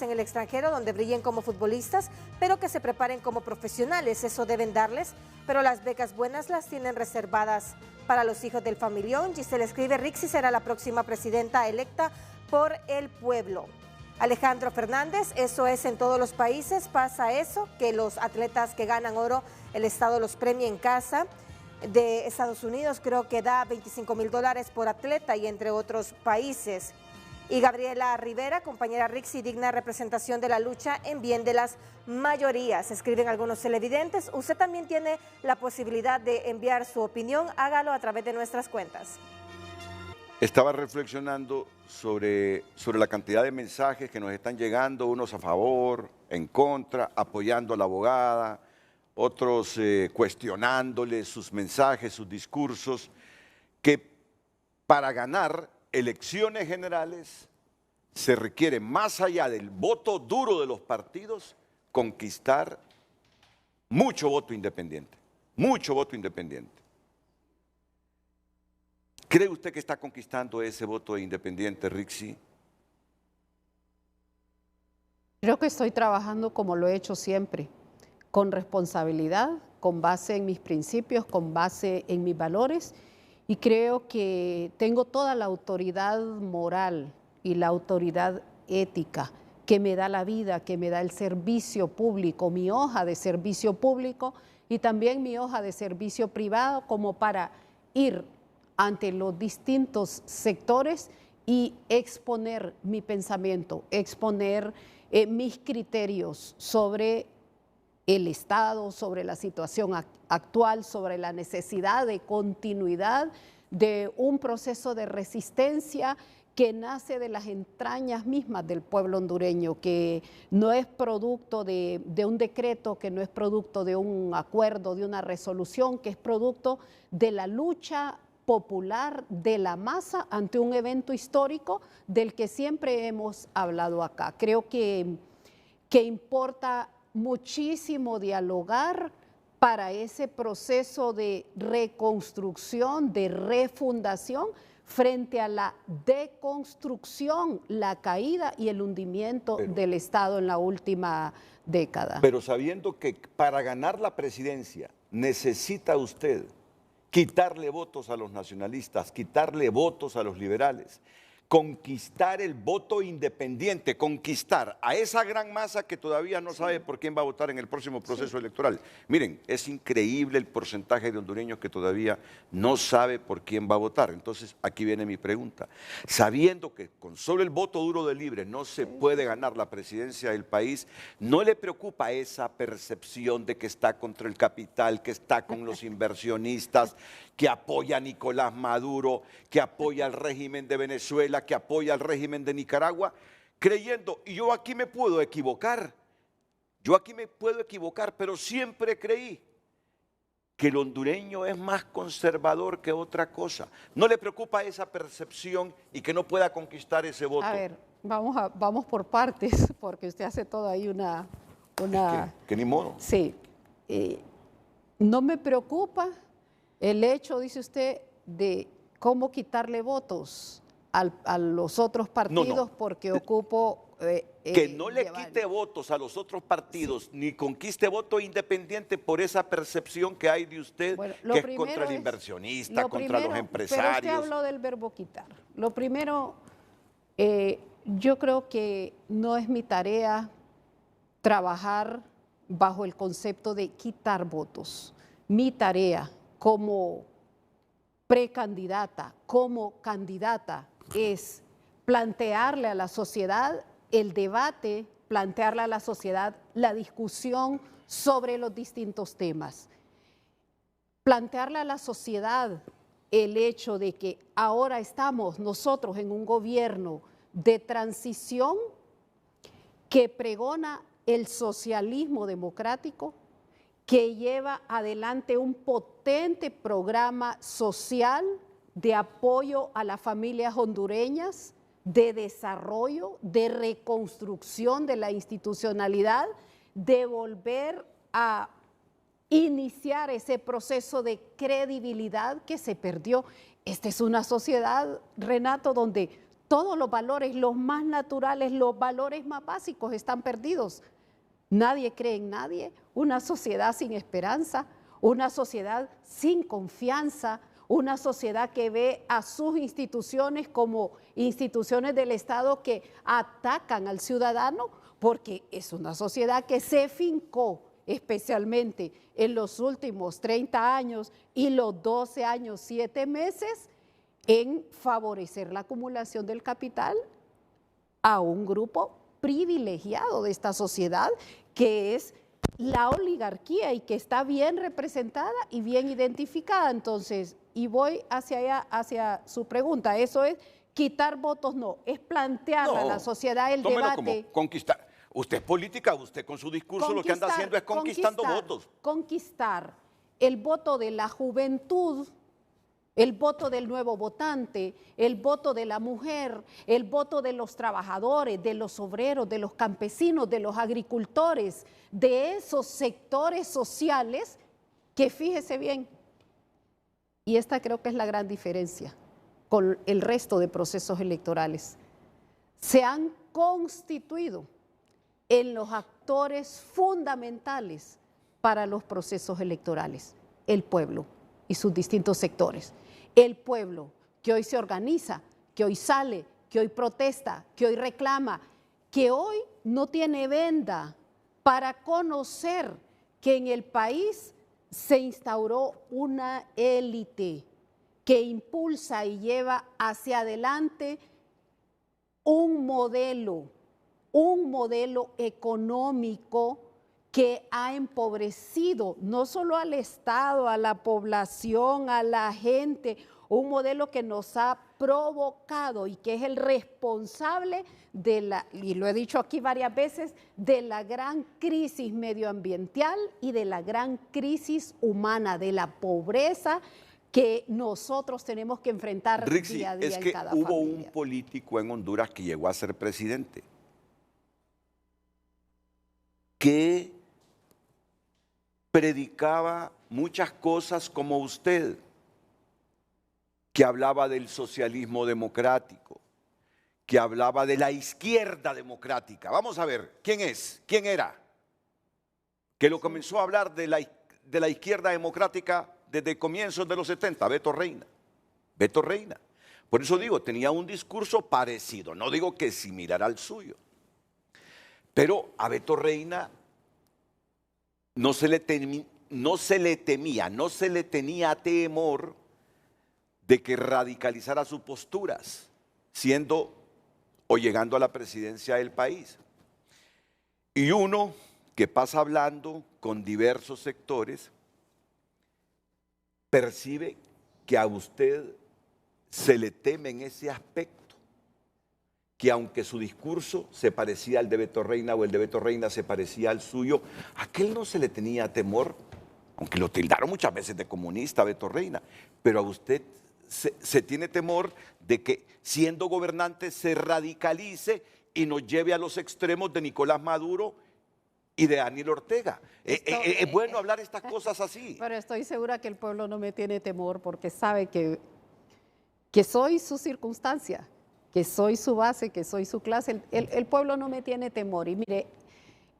en el extranjero donde brillen como futbolistas, pero que se preparen como profesionales, eso deben darles, pero las becas buenas las tienen reservadas para los hijos del familión. Giselle escribe: Rixi será la próxima presidenta electa por el pueblo. Alejandro Fernández: eso es en todos los países, pasa eso, que los atletas que ganan oro, el Estado los premia en casa. De Estados Unidos creo que da $25,000 por atleta y entre otros países. Y Gabriela Rivera: compañera Rixi, digna representación de la lucha en bien de las mayorías. Escriben algunos televidentes. Usted también tiene la posibilidad de enviar su opinión, hágalo a través de nuestras cuentas. Estaba reflexionando sobre la cantidad de mensajes que nos están llegando, unos a favor, en contra, apoyando a la abogada, otros cuestionándole sus mensajes, sus discursos, que para ganar elecciones generales se requiere, más allá del voto duro de los partidos, conquistar mucho voto independiente, mucho voto independiente. ¿Cree usted que está conquistando ese voto independiente, Rixi? Creo que estoy trabajando como lo he hecho siempre, con responsabilidad, con base en mis principios, con base en mis valores, y creo que tengo toda la autoridad moral y la autoridad ética que me da la vida, que me da el servicio público, mi hoja de servicio público y también mi hoja de servicio privado, como para ir ante los distintos sectores y exponer mi pensamiento, exponer mis criterios sobre el Estado, sobre la situación actual, sobre la necesidad de continuidad de un proceso de resistencia que nace de las entrañas mismas del pueblo hondureño, que no es producto de un decreto, que no es producto de un acuerdo, de una resolución, que es producto de la lucha popular de la masa ante un evento histórico del que siempre hemos hablado acá. Creo que importa muchísimo dialogar para ese proceso de reconstrucción, de refundación, frente a la deconstrucción, la caída y el hundimiento del Estado en la última década. Pero sabiendo que para ganar la presidencia necesita usted quitarle votos a los nacionalistas, quitarle votos a los liberales, conquistar el voto independiente, conquistar a esa gran masa que todavía no sabe por quién va a votar en el próximo proceso electoral. Miren, es increíble el porcentaje de hondureños que todavía no sabe por quién va a votar. Entonces, aquí viene mi pregunta. Sabiendo que con solo el voto duro de Libre no se puede ganar la presidencia del país, ¿no le preocupa esa percepción de que está contra el capital, que está con los inversionistas, que apoya a Nicolás Maduro, que apoya al régimen de Venezuela, que apoya al régimen de Nicaragua, creyendo, y yo aquí me puedo equivocar, pero siempre creí que el hondureño es más conservador que otra cosa? ¿No le preocupa esa percepción y que no pueda conquistar ese voto? A ver, vamos por partes, porque usted hace todo ahí una... Que ni modo. Sí. No me preocupa el hecho, dice usted, de cómo quitarle votos a los otros partidos porque ocupo... que no le quite votos a los otros partidos, ni conquiste voto independiente por esa percepción que hay de usted, que es contra el inversionista, contra los empresarios. Pero usted habló del verbo quitar. Lo primero, yo creo que no es mi tarea trabajar bajo el concepto de quitar votos. Mi tarea como precandidata, como candidata, es plantearle a la sociedad el debate, plantearle a la sociedad la discusión sobre los distintos temas. Plantearle a la sociedad el hecho de que ahora estamos nosotros en un gobierno de transición que pregona el socialismo democrático, que lleva adelante un potente programa social de apoyo a las familias hondureñas, de desarrollo, de reconstrucción de la institucionalidad, de volver a iniciar ese proceso de credibilidad que se perdió. Esta es una sociedad, Renato, donde todos los valores, los más naturales, los valores más básicos están perdidos. Nadie cree en nadie, una sociedad sin esperanza, una sociedad sin confianza, una sociedad que ve a sus instituciones como instituciones del Estado que atacan al ciudadano, porque es una sociedad que se fincó especialmente en los últimos 30 años y los 12 años, 7 meses, en favorecer la acumulación del capital a un grupo privilegiado de esta sociedad, que es la oligarquía y que está bien representada y bien identificada. Entonces, y voy hacia allá, hacia su pregunta, eso es quitar votos, no, es plantear a la sociedad el debate. Como conquistar. Usted es política, usted con su discurso lo que anda haciendo es conquistando votos. Conquistar el voto de la juventud, el voto del nuevo votante, el voto de la mujer, el voto de los trabajadores, de los obreros, de los campesinos, de los agricultores, de esos sectores sociales que, fíjese bien, y esta creo que es la gran diferencia con el resto de procesos electorales, se han constituido en los actores fundamentales para los procesos electorales, el pueblo y sus distintos sectores. El pueblo que hoy se organiza, que hoy sale, que hoy protesta, que hoy reclama, que hoy no tiene venda para conocer que en el país se instauró una élite que impulsa y lleva hacia adelante un modelo económico que ha empobrecido no solo al Estado, a la población, a la gente, un modelo que nos ha provocado y que es el responsable de la, y lo he dicho aquí varias veces, de la gran crisis medioambiental y de la gran crisis humana, de la pobreza que nosotros tenemos que enfrentar Rixi, día a día es en que cada hubo familia. un político en Honduras que llegó a ser presidente, que predicaba muchas cosas como usted, que hablaba del socialismo democrático, que hablaba de la izquierda democrática. Vamos a ver, ¿quién es? ¿Quién era? Que lo comenzó a hablar de la izquierda democrática desde comienzos de los 70, Beto Reina. Beto Reina. Por eso digo, tenía un discurso parecido, no digo que similar al suyo. Pero a Beto Reina no se le tenía temor de que radicalizara sus posturas, siendo o llegando a la presidencia del país. Y uno que pasa hablando con diversos sectores, percibe que a usted se le teme en ese aspecto, que aunque su discurso se parecía al de Beto Reina o el de Beto Reina se parecía al suyo, a aquel no se le tenía temor, aunque lo tildaron muchas veces de comunista Beto Reina, pero a usted se tiene temor de que siendo gobernante se radicalice y nos lleve a los extremos de Nicolás Maduro y de Daniel Ortega. Es bueno hablar estas cosas así. Pero estoy segura que el pueblo no me tiene temor porque sabe que soy su circunstancia, que soy su base, que soy su clase. El pueblo no me tiene temor. Y mire,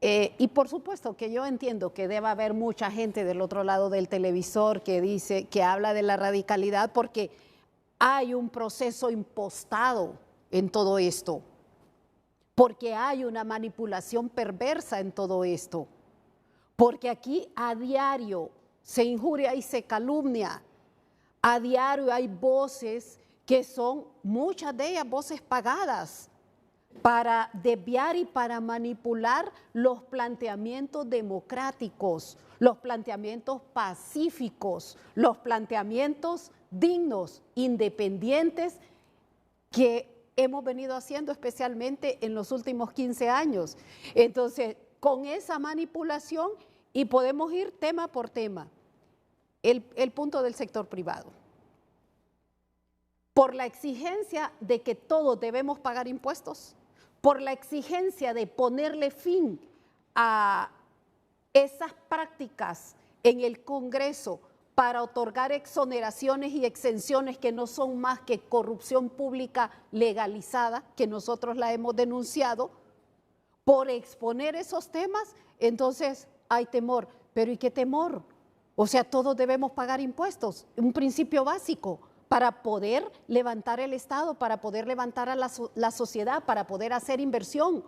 y por supuesto que yo entiendo que debe haber mucha gente del otro lado del televisor que dice, que habla de la radicalidad porque hay un proceso impostado en todo esto, porque hay una manipulación perversa en todo esto, porque aquí a diario se injuria y se calumnia, a diario hay voces que son, muchas de ellas voces pagadas, para desviar y para manipular los planteamientos democráticos, los planteamientos pacíficos, los planteamientos dignos, independientes que hemos venido haciendo especialmente en los últimos 15 años. Entonces, con esa manipulación, y podemos ir tema por tema, el punto del sector privado. Por la exigencia de que todos debemos pagar impuestos, por la exigencia de ponerle fin a esas prácticas en el Congreso para otorgar exoneraciones y exenciones que no son más que corrupción pública legalizada, que nosotros la hemos denunciado, por exponer esos temas, entonces hay temor. Pero ¿y qué temor? O sea, todos debemos pagar impuestos, un principio básico, para poder levantar el Estado, para poder levantar a la sociedad, para poder hacer inversión,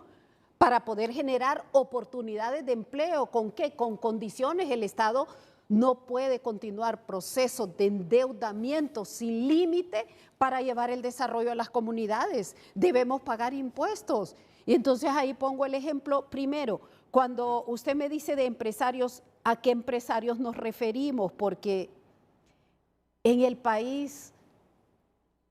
para poder generar oportunidades de empleo. ¿Con qué? Con condiciones. El Estado no puede continuar procesos de endeudamiento sin límite para llevar el desarrollo a las comunidades. Debemos pagar impuestos. Y entonces ahí pongo el ejemplo primero. Cuando usted me dice de empresarios, ¿a qué empresarios nos referimos? Porque en el país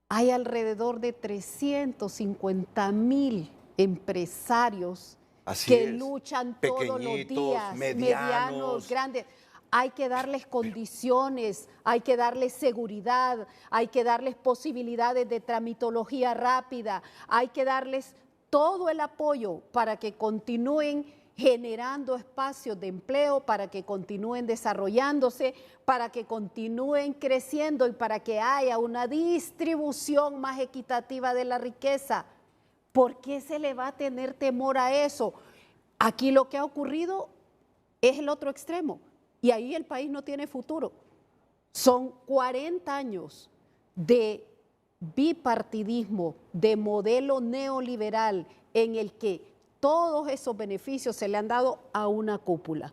hay alrededor de 350,000 empresarios que luchan todos los días, medianos, grandes. Hay que darles condiciones, hay que darles seguridad, hay que darles posibilidades de tramitología rápida, hay que darles todo el apoyo para que continúen generando espacios de empleo, para que continúen desarrollándose, para que continúen creciendo y para que haya una distribución más equitativa de la riqueza. ¿Por qué se le va a tener temor a eso? Aquí lo que ha ocurrido es el otro extremo y ahí el país no tiene futuro. Son 40 años de bipartidismo, de modelo neoliberal en el que todos esos beneficios se le han dado a una cúpula.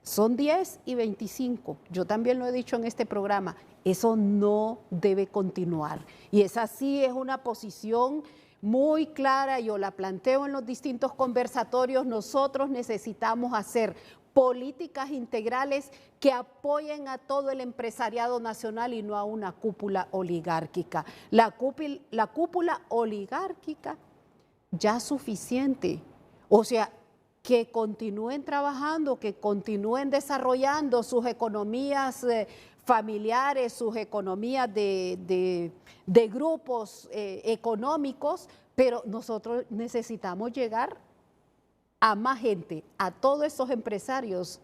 Son 10 y 25. Yo también lo he dicho en este programa. Eso no debe continuar. Y esa sí es una posición muy clara. Yo la planteo en los distintos conversatorios. Nosotros necesitamos hacer políticas integrales que apoyen a todo el empresariado nacional y no a una cúpula oligárquica. La cúpula oligárquica ya es suficiente. O sea, que continúen trabajando, que continúen desarrollando sus economías familiares, sus economías de grupos económicos, pero nosotros necesitamos llegar a más gente, a todos esos empresarios,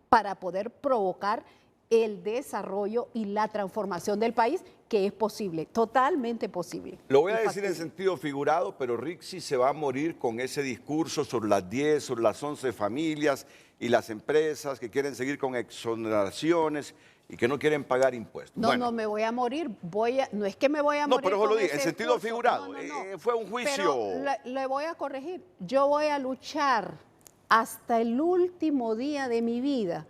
para poder provocar el desarrollo y la transformación del país, que es posible, totalmente posible. Lo voy a decir en sentido figurado, pero Rixi se va a morir con ese discurso sobre las 10, sobre las 11 familias y las empresas que quieren seguir con exoneraciones y que no quieren pagar impuestos. No, bueno, no me voy a morir, no es que me voy a morir. No, pero eso lo dije, en sentido figurado, fue un juicio. Pero le voy a corregir, yo voy a luchar hasta el último día de mi vida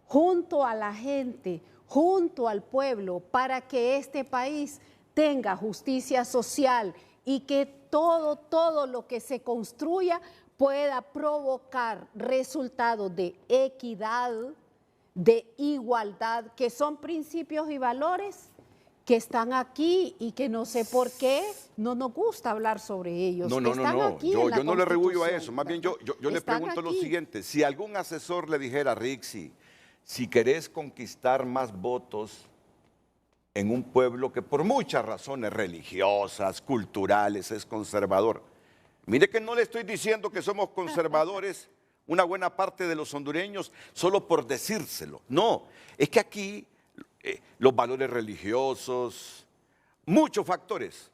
junto a la gente, junto al pueblo, para que este país tenga justicia social y que todo lo que se construya pueda provocar resultados de equidad, de igualdad, que son principios y valores que están aquí y que no sé por qué no nos gusta hablar sobre ellos. No. Yo no le rebullo a eso. Más bien yo le pregunto lo siguiente. Si algún asesor le dijera a Rixi, si querés conquistar más votos en un pueblo que por muchas razones religiosas, culturales, es conservador. Mire que no le estoy diciendo que somos conservadores una buena parte de los hondureños solo por decírselo. No, es que aquí los valores religiosos, muchos factores.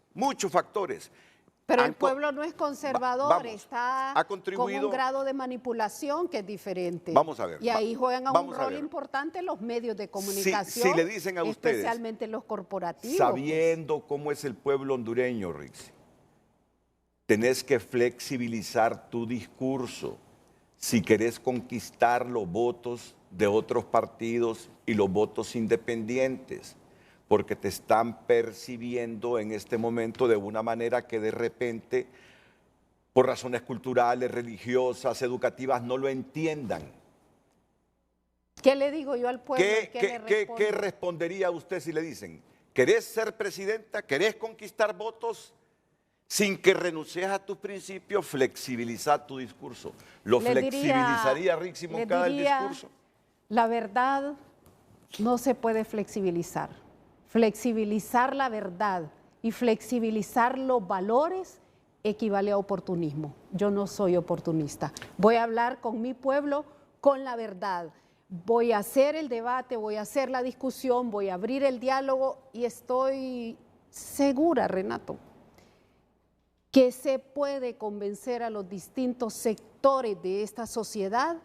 Pero el pueblo no es conservador, está con un grado de manipulación que es diferente. Vamos a ver. Y ahí juegan un rol importante los medios de comunicación, si le dicen a ustedes, especialmente los corporativos. Sabiendo cómo es el pueblo hondureño, Rixi, tenés que flexibilizar tu discurso si querés conquistar los votos de otros partidos y los votos independientes, porque te están percibiendo en este momento de una manera que de repente, por razones culturales, religiosas, educativas, no lo entiendan. ¿Qué le digo yo al pueblo? ¿Qué respondería usted si le dicen, querés ser presidenta, querés conquistar votos sin que renuncies a tus principios, flexibilizar tu discurso? ¿Lo flexibilizaría Rixi Moncada el discurso? La verdad no se puede flexibilizar. Flexibilizar la verdad y flexibilizar los valores equivale a oportunismo. Yo no soy oportunista. Voy a hablar con mi pueblo con la verdad. Voy a hacer el debate, voy a hacer la discusión, voy a abrir el diálogo y estoy segura, Renato, que se puede convencer a los distintos sectores de esta sociedad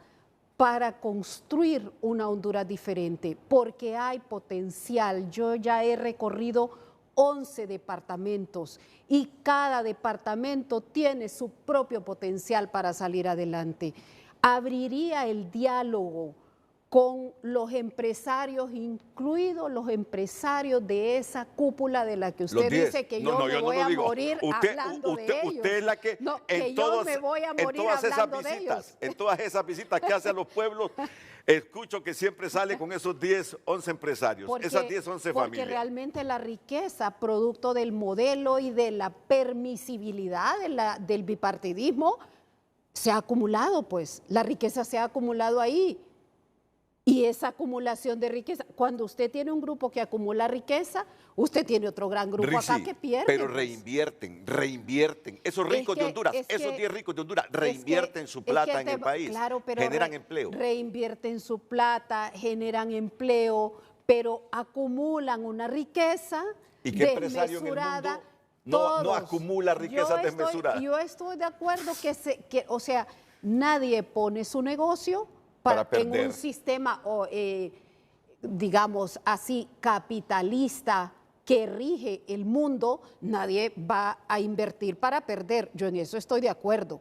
para construir una Honduras diferente, porque hay potencial. Yo ya he recorrido 11 departamentos y cada departamento tiene su propio potencial para salir adelante. Abriría el diálogo con los empresarios, incluidos los empresarios de esa cúpula de la que usted dice que yo me voy a morir hablando de ellos. Usted es la que en todas esas visitas que hace a los pueblos, escucho que siempre sale con esos 10, 11 empresarios, esas 10, 11 familias. Porque realmente la riqueza, producto del modelo y de la permisibilidad del bipartidismo, se ha acumulado, pues, la riqueza se ha acumulado ahí. Y esa acumulación de riqueza, cuando usted tiene un grupo que acumula riqueza, usted tiene otro gran grupo Rixi, acá que pierde. Pero reinvierten. Esos ricos de Honduras, esos 10 ricos de Honduras, reinvierten su plata en el país, claro, generan empleo. Reinvierten su plata, generan empleo, pero acumulan una riqueza ¿Y qué empresario en el mundo no acumula riquezas desmesuradas? Yo estoy de acuerdo o sea, Nadie pone su negocio en un sistema, digamos así, capitalista que rige el mundo. Nadie va a invertir para perder. Yo en eso estoy de acuerdo.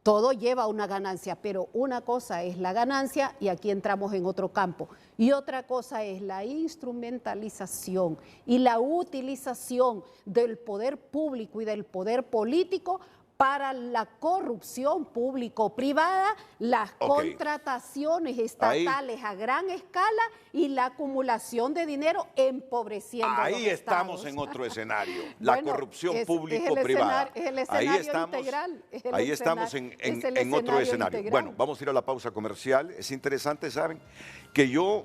Todo lleva a una ganancia, pero una cosa es la ganancia y aquí entramos en otro campo. Y otra cosa es la instrumentalización y la utilización del poder público y del poder político para la corrupción público-privada, las contrataciones estatales a gran escala y la acumulación de dinero empobreciendo a los estados. Ahí estamos en otro escenario, la corrupción público-privada. Es el escenario integral. Ahí estamos en otro escenario. Integral. Bueno, vamos a ir a la pausa comercial. Es interesante, ¿saben? Que yo,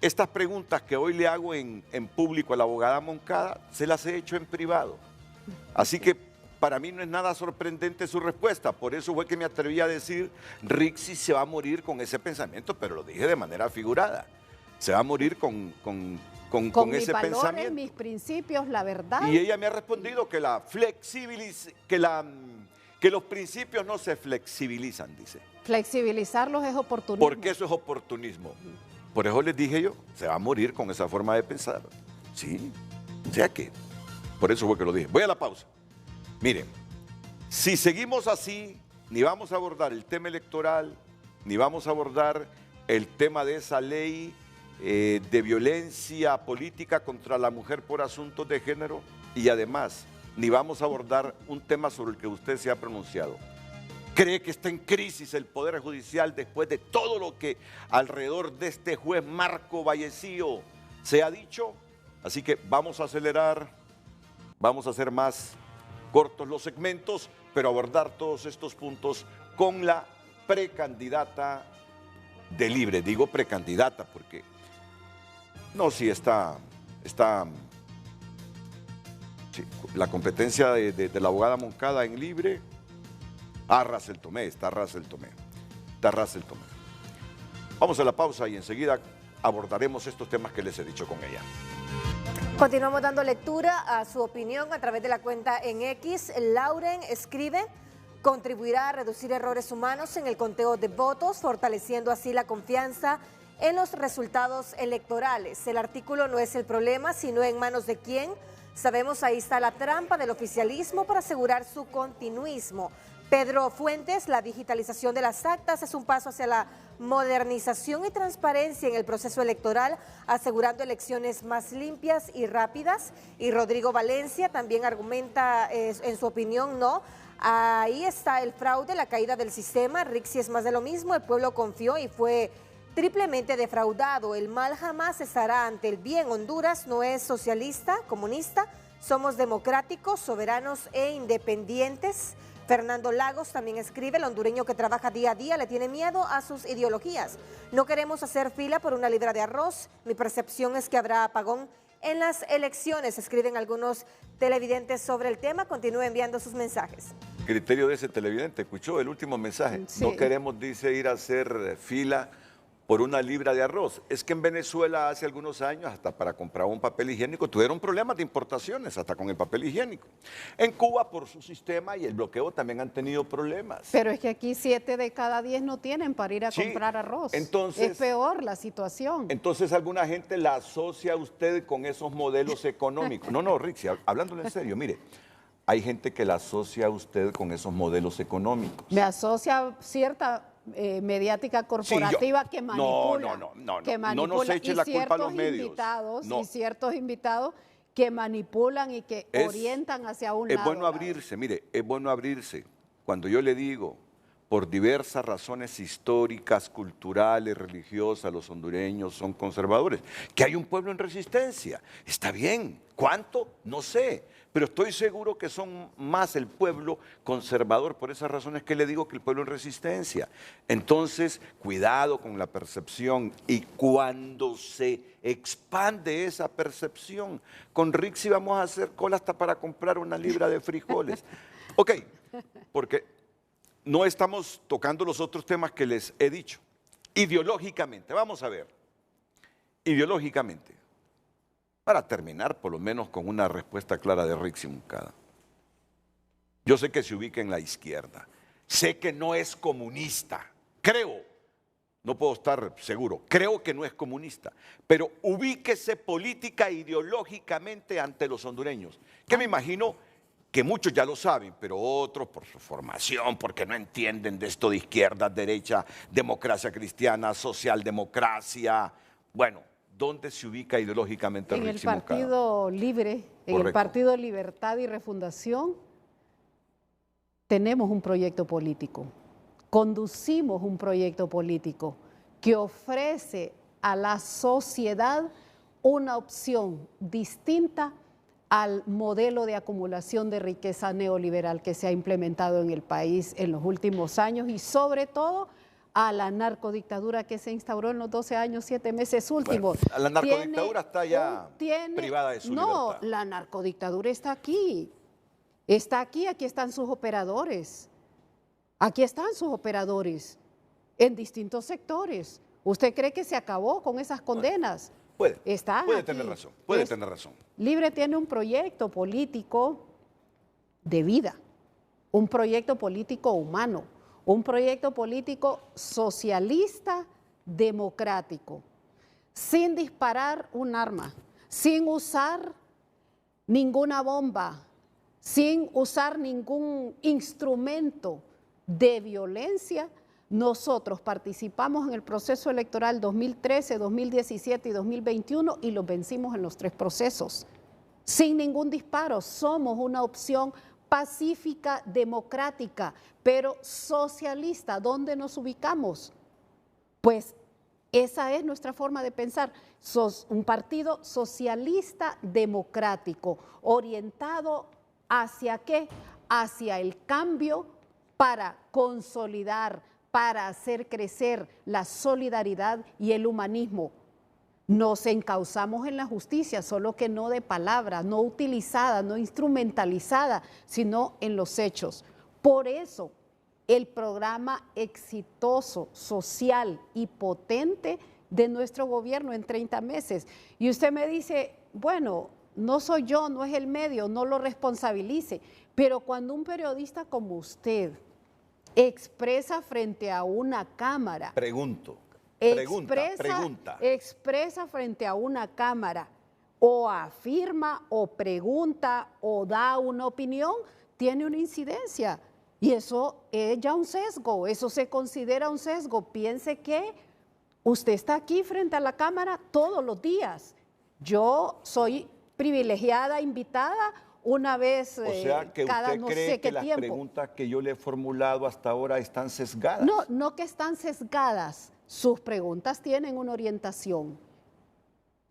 estas preguntas que hoy le hago en público a la abogada Moncada, se las he hecho en privado. Así que para mí no es nada sorprendente su respuesta, por eso fue que me atreví a decir, Rixi se va a morir con ese pensamiento, pero lo dije de manera figurada, se va a morir con ese pensamiento. Mis principios, la verdad. Y ella me ha respondido que que los principios no se flexibilizan, dice. Flexibilizarlos es oportunismo. Porque eso es oportunismo. Por eso les dije yo, se va a morir con esa forma de pensar. Sí, o sea que, por eso fue que lo dije. Voy a la pausa. Miren, si seguimos así, ni vamos a abordar el tema electoral, ni vamos a abordar el tema de esa ley de violencia política contra la mujer por asuntos de género, y además, ni vamos a abordar un tema sobre el que usted se ha pronunciado. ¿Cree que está en crisis el Poder Judicial después de todo lo que alrededor de este juez Marco Vallecillo se ha dicho? Así que vamos a acelerar, vamos a hacer más cortos los segmentos, pero abordar todos estos puntos con la precandidata de Libre. Digo precandidata porque no, sí está sí, la competencia de la abogada Moncada en Libre. Russell Tomé, está Russell Tomé. Vamos a la pausa y enseguida abordaremos estos temas que les he dicho con ella. Continuamos dando lectura a su opinión a través de la cuenta en X. Lauren escribe, contribuirá a reducir errores humanos en el conteo de votos, fortaleciendo así la confianza en los resultados electorales. El artículo no es el problema, sino en manos de quién. Sabemos, ahí está la trampa del oficialismo para asegurar su continuismo. Pedro Fuentes, la digitalización de las actas es un paso hacia la modernización y transparencia en el proceso electoral, asegurando elecciones más limpias y rápidas. Y Rodrigo Valencia también argumenta, en su opinión, no. Ahí está el fraude, la caída del sistema. Rixi es más de lo mismo, el pueblo confió y fue triplemente defraudado. El mal jamás cesará ante el bien. Honduras no es socialista, comunista, somos democráticos, soberanos e independientes. Fernando Lagos también escribe, el hondureño que trabaja día a día le tiene miedo a sus ideologías. No queremos hacer fila por una libra de arroz. Mi percepción es que habrá apagón en las elecciones, escriben algunos televidentes sobre el tema. Continúe enviando sus mensajes. Criterio de ese televidente, ¿escuchó el último mensaje? Sí. No queremos, dice, ir a hacer fila por una libra de arroz. Es que en Venezuela hace algunos años, hasta para comprar un papel higiénico, tuvieron problemas de importaciones, hasta con el papel higiénico. En Cuba, por su sistema y el bloqueo, también han tenido problemas. Pero es que aquí 7 de cada 10 no tienen para ir a comprar arroz. Entonces, es peor la situación. Entonces, alguna gente la asocia a usted con esos modelos económicos. No, Rixi, hablándole en serio, mire, hay gente que la asocia a usted con esos modelos económicos. Me asocia cierta mediática corporativa que manipula. No nos eche la culpa a los medios. Y ciertos invitados que manipulan y que orientan hacia un lado. Es bueno abrirse, mire, es bueno abrirse. Cuando yo le digo, por diversas razones históricas, culturales, religiosas, los hondureños son conservadores, que hay un pueblo en resistencia, está bien. ¿Cuánto? No sé, pero estoy seguro que son más el pueblo conservador, por esas razones que le digo que el pueblo en resistencia. Entonces, cuidado con la percepción, y cuando se expande esa percepción, con Rixi vamos a hacer cola hasta para comprar una libra de frijoles. Ok, porque no estamos tocando los otros temas que les he dicho. Ideológicamente, vamos a ver, ideológicamente, para terminar por lo menos con una respuesta clara de Rixi Moncada. Yo sé que se ubica en la izquierda, sé que no es comunista, creo, no puedo estar seguro, creo que no es comunista, pero ubíquese política e ideológicamente ante los hondureños, que me imagino que muchos ya lo saben, pero otros por su formación, porque no entienden de esto de izquierda, derecha, democracia cristiana, socialdemocracia. Bueno, ¿dónde se ubica ideológicamente En el Rickzy Moncada? Partido Libre, en el Partido Libertad y Refundación, tenemos un proyecto político, conducimos un proyecto político que ofrece a la sociedad una opción distinta al modelo de acumulación de riqueza neoliberal que se ha implementado en el país en los últimos años y sobre todo a la narcodictadura que se instauró en los 12 años, 7 meses últimos. Bueno, la narcodictadura está ya privada de su libertad. No, la narcodictadura está aquí. Está aquí, aquí están sus operadores. Aquí están sus operadores en distintos sectores. ¿Usted cree que se acabó con esas condenas? Puede tener razón, puede tener razón. Libre tiene un proyecto político de vida, un proyecto político humano, un proyecto político socialista democrático, sin disparar un arma, sin usar ninguna bomba, sin usar ningún instrumento de violencia. Nosotros participamos en el proceso electoral 2013, 2017 y 2021 y los vencimos en los 3 procesos. Sin ningún disparo, somos una opción pacífica, democrática, pero socialista. ¿Dónde nos ubicamos? Pues esa es nuestra forma de pensar. Un partido socialista democrático, orientado ¿hacia qué? Hacia el cambio para consolidar, para hacer crecer la solidaridad y el humanismo. Nos encauzamos en la justicia, solo que no de palabra, no utilizada, no instrumentalizada, sino en los hechos. Por eso, el programa exitoso, social y potente de nuestro gobierno en 30 meses. Y usted me dice, bueno, no soy yo, no es el medio, no lo responsabilice, pero cuando un periodista como usted expresa frente a una cámara. Expresa frente a una cámara o afirma o pregunta o da una opinión, tiene una incidencia. Y eso es ya un sesgo, eso se considera un sesgo. Piense que usted está aquí frente a la cámara todos los días. Yo soy privilegiada, invitada, una vez cada no sé qué tiempo. Las preguntas que yo le he formulado hasta ahora están sesgadas. No, no que están sesgadas. Sus preguntas tienen una orientación.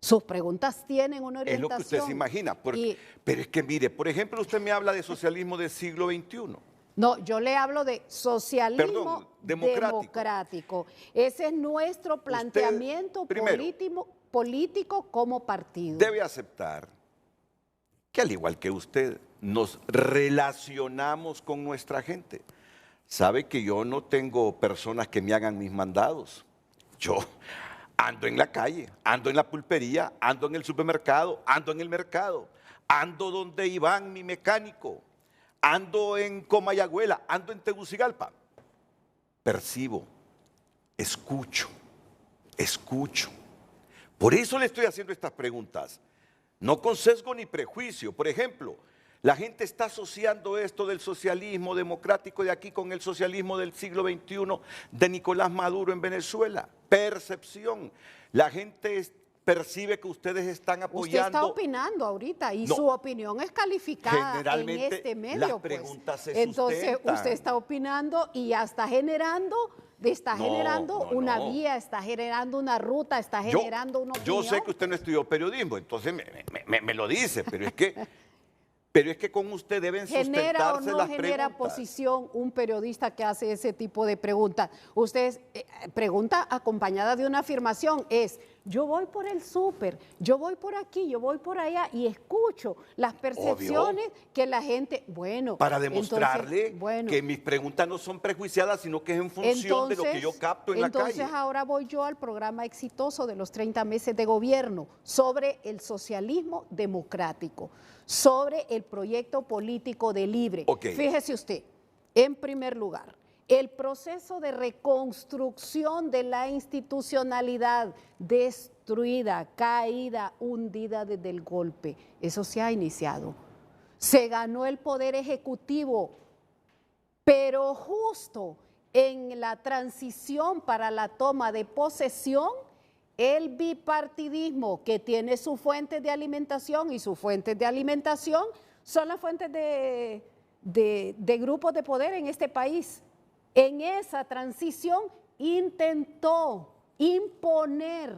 Sus preguntas tienen una orientación. Es lo que usted se imagina. Pero es que mire, por ejemplo, usted me habla de socialismo del siglo XXI. No, yo le hablo de socialismo democrático. Ese es nuestro planteamiento político como partido. Debe aceptar que al igual que usted, nos relacionamos con nuestra gente. Sabe que yo no tengo personas que me hagan mis mandados. Yo ando en la calle, ando en la pulpería, ando en el supermercado, ando en el mercado, ando donde Iván, mi mecánico, ando en Comayagüela, ando en Tegucigalpa. Percibo, escucho. Por eso le estoy haciendo estas preguntas. No con sesgo ni prejuicio. Por ejemplo, la gente está asociando esto del socialismo democrático de aquí con el socialismo del siglo XXI de Nicolás Maduro en Venezuela. Percepción. La gente percibe que ustedes están apoyando. Usted está opinando ahorita y su opinión es calificada en este medio. Las preguntas se Entonces sustentan. usted está opinando y ya está generando una vía, está generando una ruta, está generando una opinión. Yo sé que usted no estudió periodismo, entonces me lo dice, pero es que con usted deben sustentarse ¿Genera o no las genera preguntas. Posición un periodista que hace ese tipo de preguntas? Usted pregunta acompañada de una afirmación, yo voy por el súper, yo voy por aquí, yo voy por allá y escucho las percepciones que la gente, para demostrarle que mis preguntas no son prejuiciadas, sino que es en función de lo que yo capto en la calle. Entonces ahora voy yo al programa exitoso de los 30 meses de gobierno sobre el socialismo democrático, sobre el proyecto político de Libre. Fíjese usted, en primer lugar, el proceso de reconstrucción de la institucionalidad destruida, caída, hundida desde el golpe. Eso se ha iniciado. Se ganó el poder ejecutivo, pero justo en la transición para la toma de posesión, el bipartidismo, que tiene sus fuentes de alimentación, y sus fuentes de alimentación son las fuentes de grupos de poder en este país, en esa transición intentó imponer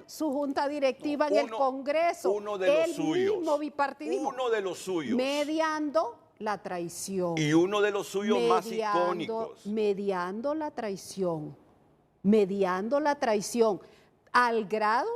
su junta directiva en el Congreso, mismo bipartidismo, uno de los suyos, mediando la traición. Y uno de los suyos más icónicos. Mediando la traición, al grado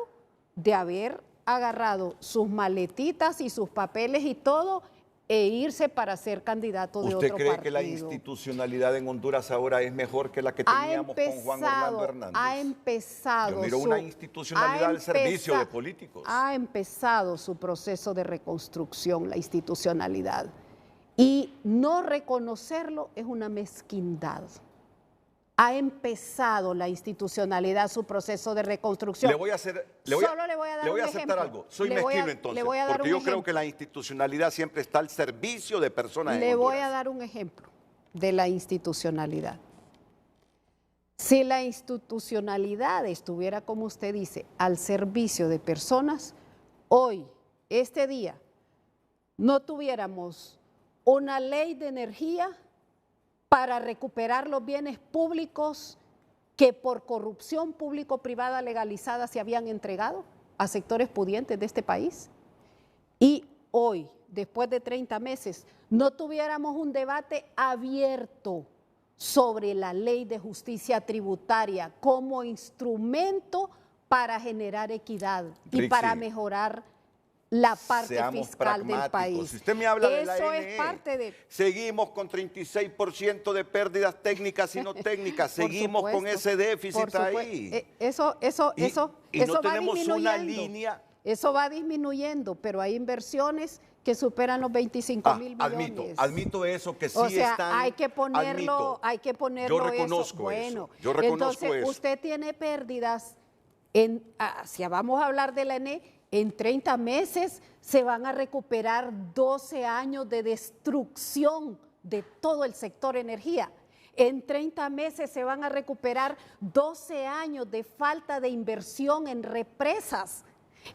de haber agarrado sus maletitas y sus papeles y todo e irse para ser candidato de otro partido. ¿Usted cree que la institucionalidad en Honduras ahora es mejor que la que teníamos con Juan Orlando Hernández? Ha empezado. Yo miro una institucionalidad al servicio de políticos. Ha empezado su proceso de reconstrucción, la institucionalidad. Y no reconocerlo es una mezquindad. Ha empezado la institucionalidad su proceso de reconstrucción. Le voy a aceptar algo. Soy mezquino entonces, porque yo creo que la institucionalidad siempre está al servicio de personas en Honduras. Le voy a dar un ejemplo de la institucionalidad. Si la institucionalidad estuviera, como usted dice, al servicio de personas, hoy, este día, no tuviéramos una ley de energía para recuperar los bienes públicos que por corrupción público-privada legalizada se habían entregado a sectores pudientes de este país. Y hoy, después de 30 meses, no tuviéramos un debate abierto sobre la ley de justicia tributaria como instrumento para generar equidad y para mejorar la parte fiscal del país. Si usted me habla de la Eso NE, es parte de... seguimos con 36% de pérdidas técnicas y no técnicas, seguimos con ese déficit ahí. Eso no va tenemos disminuyendo. Una línea. Eso va disminuyendo, pero hay inversiones que superan los 25.000 millones. Admito eso, que sí o sea, están. hay que ponerlo Yo reconozco eso. Yo reconozco entonces, eso. Usted tiene pérdidas, si vamos a hablar de la ENE, en 30 meses se van a recuperar 12 años de destrucción de todo el sector energía. En 30 meses se van a recuperar 12 años de falta de inversión en represas.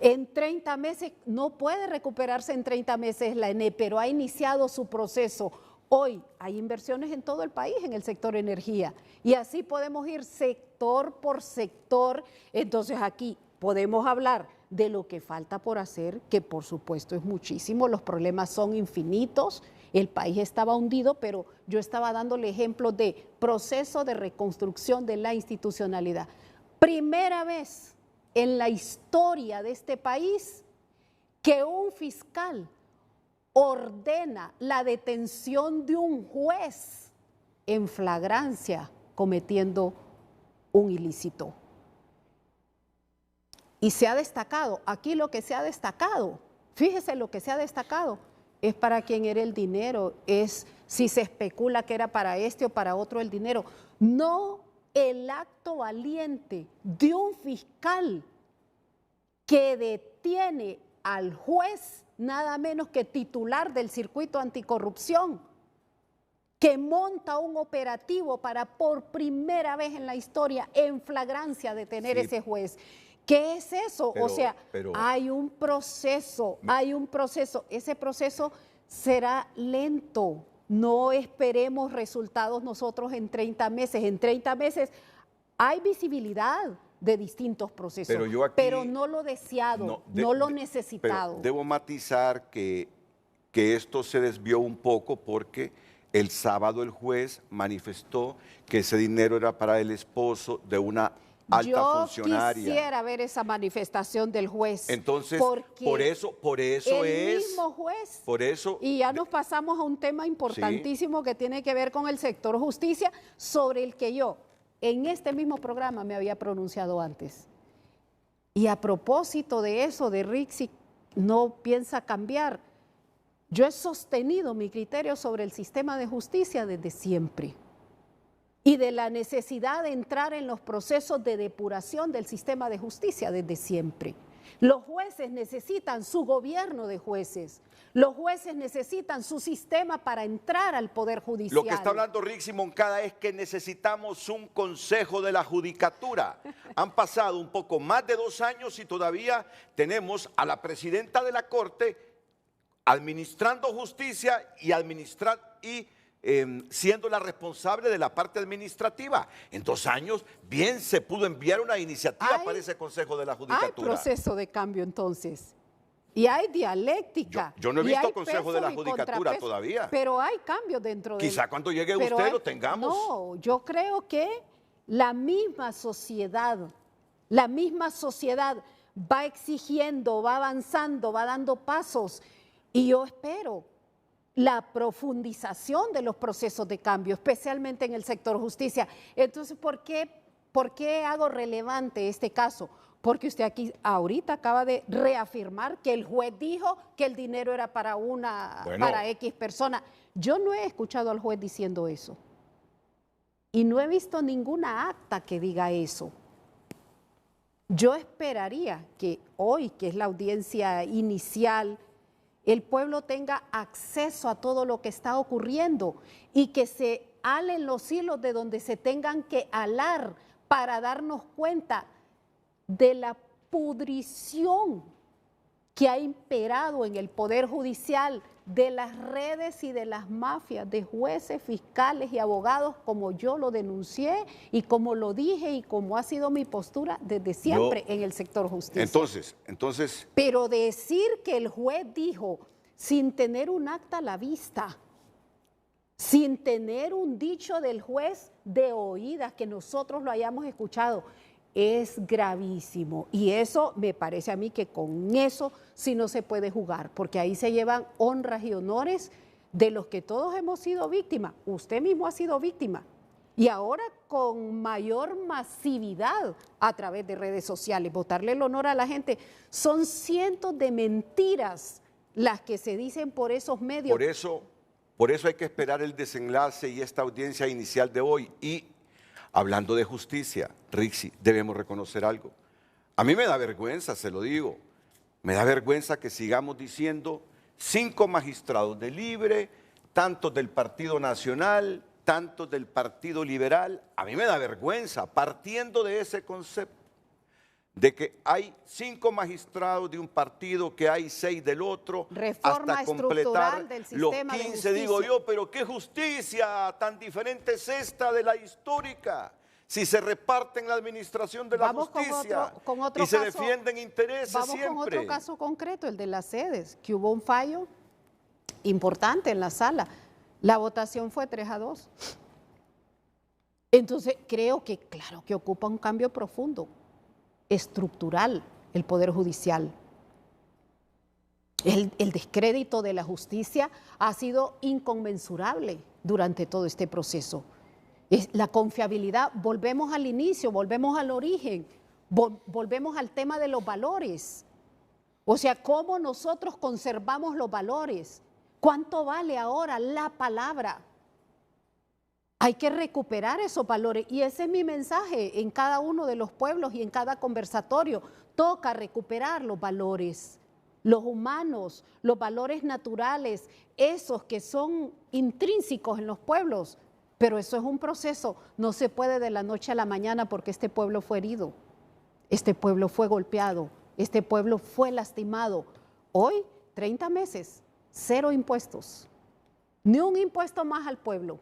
En 30 meses, no puede recuperarse en 30 meses la ENE, pero ha iniciado su proceso. Hoy hay inversiones en todo el país en el sector energía y así podemos ir sector por sector. Entonces aquí podemos hablar de lo que falta por hacer, que por supuesto es muchísimo, los problemas son infinitos, el país estaba hundido, pero yo estaba dándole ejemplos de proceso de reconstrucción de la institucionalidad. Primera vez en la historia de este país que un fiscal ordena la detención de un juez en flagrancia cometiendo un ilícito. Y se ha destacado, aquí lo que se ha destacado, fíjese lo que se ha destacado, es para quién era el dinero, es si se especula que era para este o para otro el dinero. No el acto valiente de un fiscal que detiene al juez, nada menos que titular del circuito anticorrupción, que monta un operativo para por primera vez en la historia en flagrancia detener ese juez. ¿Qué es eso? Hay un proceso, ese proceso será lento, no esperemos resultados nosotros en 30 meses, en 30 meses hay visibilidad de distintos procesos, pero no lo deseado, no lo necesitado. Pero debo matizar que esto se desvió un poco porque el sábado el juez manifestó que ese dinero era para el esposo de una alta funcionaria. Yo quisiera ver esa manifestación del juez. Entonces, por eso el mismo juez. Por eso. Y ya nos pasamos a un tema importantísimo que tiene que ver con el sector justicia, sobre el que yo en este mismo programa me había pronunciado antes. Y a propósito de eso, de Rixi no piensa cambiar. Yo he sostenido mi criterio sobre el sistema de justicia desde siempre y de la necesidad de entrar en los procesos de depuración del sistema de justicia desde siempre. Los jueces necesitan su gobierno de jueces. Los jueces necesitan su sistema para entrar al Poder Judicial. Lo que está hablando Rixi Moncada es que necesitamos un consejo de la judicatura. Han pasado un poco más de 2 años y todavía tenemos a la presidenta de la Corte administrando justicia y siendo la responsable de la parte administrativa. En 2 años bien se pudo enviar una iniciativa para ese Consejo de la Judicatura. Hay proceso de cambio entonces. Y hay dialéctica. Yo no he visto Consejo de la Judicatura todavía. Pero hay cambios dentro de... Quizá cuando llegue usted lo tengamos. No, yo creo que la misma sociedad va exigiendo, va avanzando, va dando pasos. Y yo espero la profundización de los procesos de cambio, especialmente en el sector justicia. Entonces, ¿por qué hago relevante este caso? Porque usted aquí ahorita acaba de reafirmar que el juez dijo que el dinero era para X persona. Yo no he escuchado al juez diciendo eso. Y no he visto ninguna acta que diga eso. Yo esperaría que hoy, que es la audiencia inicial, el pueblo tenga acceso a todo lo que está ocurriendo y que se alen los hilos de donde se tengan que alar para darnos cuenta de la pudrición que ha imperado en el Poder Judicial, de las redes y de las mafias, de jueces, fiscales y abogados, como yo lo denuncié y como lo dije y como ha sido mi postura desde siempre en el sector justicia. Entonces... Pero decir que el juez dijo, sin tener un acta a la vista, sin tener un dicho del juez de oídas, que nosotros lo hayamos escuchado, es gravísimo. Y eso me parece a mí que con eso sí no se puede jugar, porque ahí se llevan honras y honores de los que todos hemos sido víctimas. Usted mismo ha sido víctima. Y ahora con mayor masividad a través de redes sociales, botarle el honor a la gente. Son cientos de mentiras las que se dicen por esos medios. Por eso hay que esperar el desenlace y esta audiencia inicial de hoy. Y hablando de justicia, Rixi, debemos reconocer algo. A mí me da vergüenza, se lo digo. Me da vergüenza que sigamos diciendo 5 magistrados de Libre, tantos del Partido Nacional, tantos del Partido Liberal. A mí me da vergüenza, partiendo de ese concepto, de que hay 5 magistrados de un partido, que hay 6 del otro, reforma hasta completar del los sistema 15, digo yo, pero qué justicia tan diferente es esta de la histórica. Si se reparten la administración de la justicia con otro y se caso, defienden intereses vamos siempre. Con otro caso concreto, el de las sedes, que hubo un fallo importante en la sala. La votación fue 3-2. Entonces, creo que, claro, que ocupa un cambio profundo, estructural, el Poder Judicial. El descrédito de la justicia ha sido inconmensurable durante todo este proceso. La confiabilidad, volvemos al inicio, volvemos al origen, volvemos al tema de los valores. O sea, cómo nosotros conservamos los valores. ¿Cuánto vale ahora la palabra? Hay que recuperar esos valores y ese es mi mensaje en cada uno de los pueblos y en cada conversatorio. Toca recuperar los valores, los humanos, los valores naturales, esos que son intrínsecos en los pueblos. Pero eso es un proceso, no se puede de la noche a la mañana porque este pueblo fue herido, este pueblo fue golpeado, este pueblo fue lastimado. Hoy, 30 meses, 0 impuestos, ni un impuesto más al pueblo.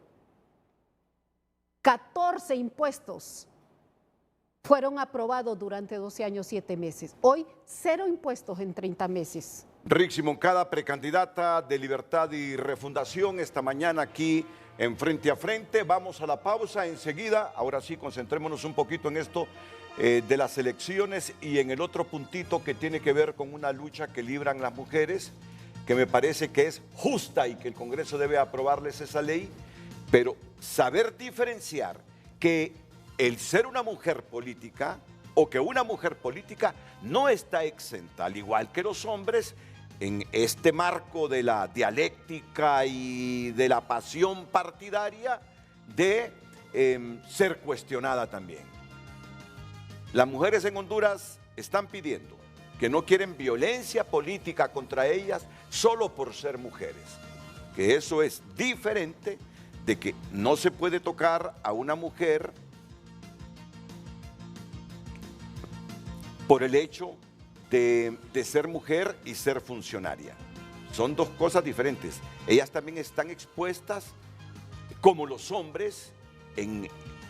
14 impuestos fueron aprobados durante 12 años, 7 meses. Hoy, 0 impuestos en 30 meses. Rixi Moncada, precandidata de Libertad y Refundación, esta mañana aquí en Frente a Frente. Vamos a la pausa enseguida. Ahora sí, concentrémonos un poquito en esto de las elecciones y en el otro puntito que tiene que ver con una lucha que libran las mujeres, que me parece que es justa y que el Congreso debe aprobarles esa ley, pero saber diferenciar que el ser una mujer política o que una mujer política no está exenta, al igual que los hombres, en este marco de la dialéctica y de la pasión partidaria, de ser cuestionada también. Las mujeres en Honduras están pidiendo que no quieren violencia política contra ellas solo por ser mujeres, que eso es diferente de que no se puede tocar a una mujer por el hecho de ser mujer y ser funcionaria. Son dos cosas diferentes. Ellas también están expuestas, como los hombres, en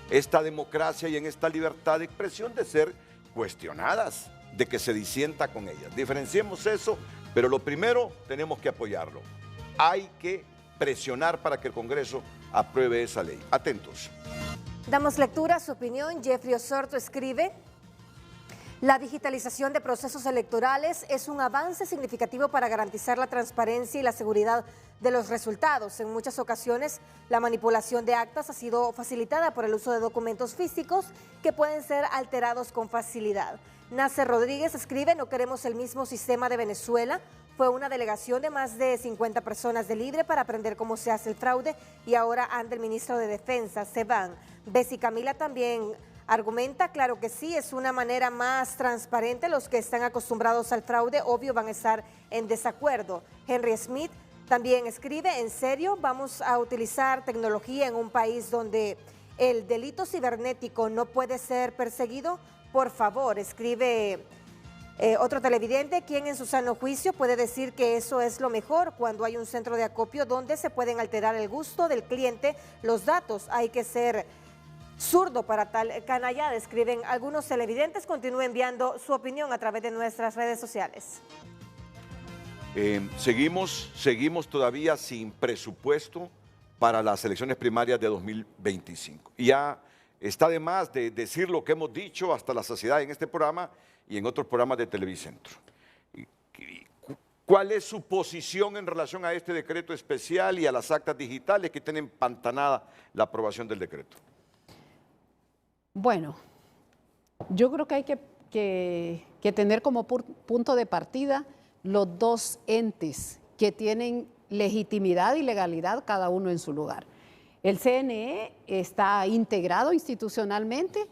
esta democracia y en esta libertad de expresión, de ser cuestionadas, de que se disienta con ellas. Diferenciemos eso, pero lo primero tenemos que apoyarlo. Hay que presionar para que el Congreso apruebe esa ley. Atentos. Damos lectura a su opinión. Jeffrey Osorto escribe: la digitalización de procesos electorales es un avance significativo para garantizar la transparencia y la seguridad de los resultados. En muchas ocasiones, la manipulación de actas ha sido facilitada por el uso de documentos físicos que pueden ser alterados con facilidad. Nasser Rodríguez escribe: no queremos el mismo sistema de Venezuela. Fue una delegación de más de 50 personas de Libre para aprender cómo se hace el fraude y ahora anda el ministro de Defensa, se van. Bessie Camila también argumenta: claro que sí, es una manera más transparente. Los que están acostumbrados al fraude, obvio, van a estar en desacuerdo. Henry Smith también escribe: en serio, vamos a utilizar tecnología en un país donde el delito cibernético no puede ser perseguido. Por favor, escribe otro televidente: ¿quién en su sano juicio puede decir que eso es lo mejor cuando hay un centro de acopio donde se pueden alterar el gusto del cliente, los datos? Hay que ser zurdo para tal canallada, escriben algunos televidentes. Continúe enviando su opinión a través de nuestras redes sociales. Seguimos todavía sin presupuesto para las elecciones primarias de 2025. Y ya está de más de decir lo que hemos dicho hasta la saciedad en este programa y en otros programas de Televicentro. ¿Cuál es su posición en relación a este decreto especial y a las actas digitales que tienen empantanada la aprobación del decreto? Bueno, yo creo que hay que tener como punto de partida los dos entes que tienen legitimidad y legalidad cada uno en su lugar. El CNE está integrado institucionalmente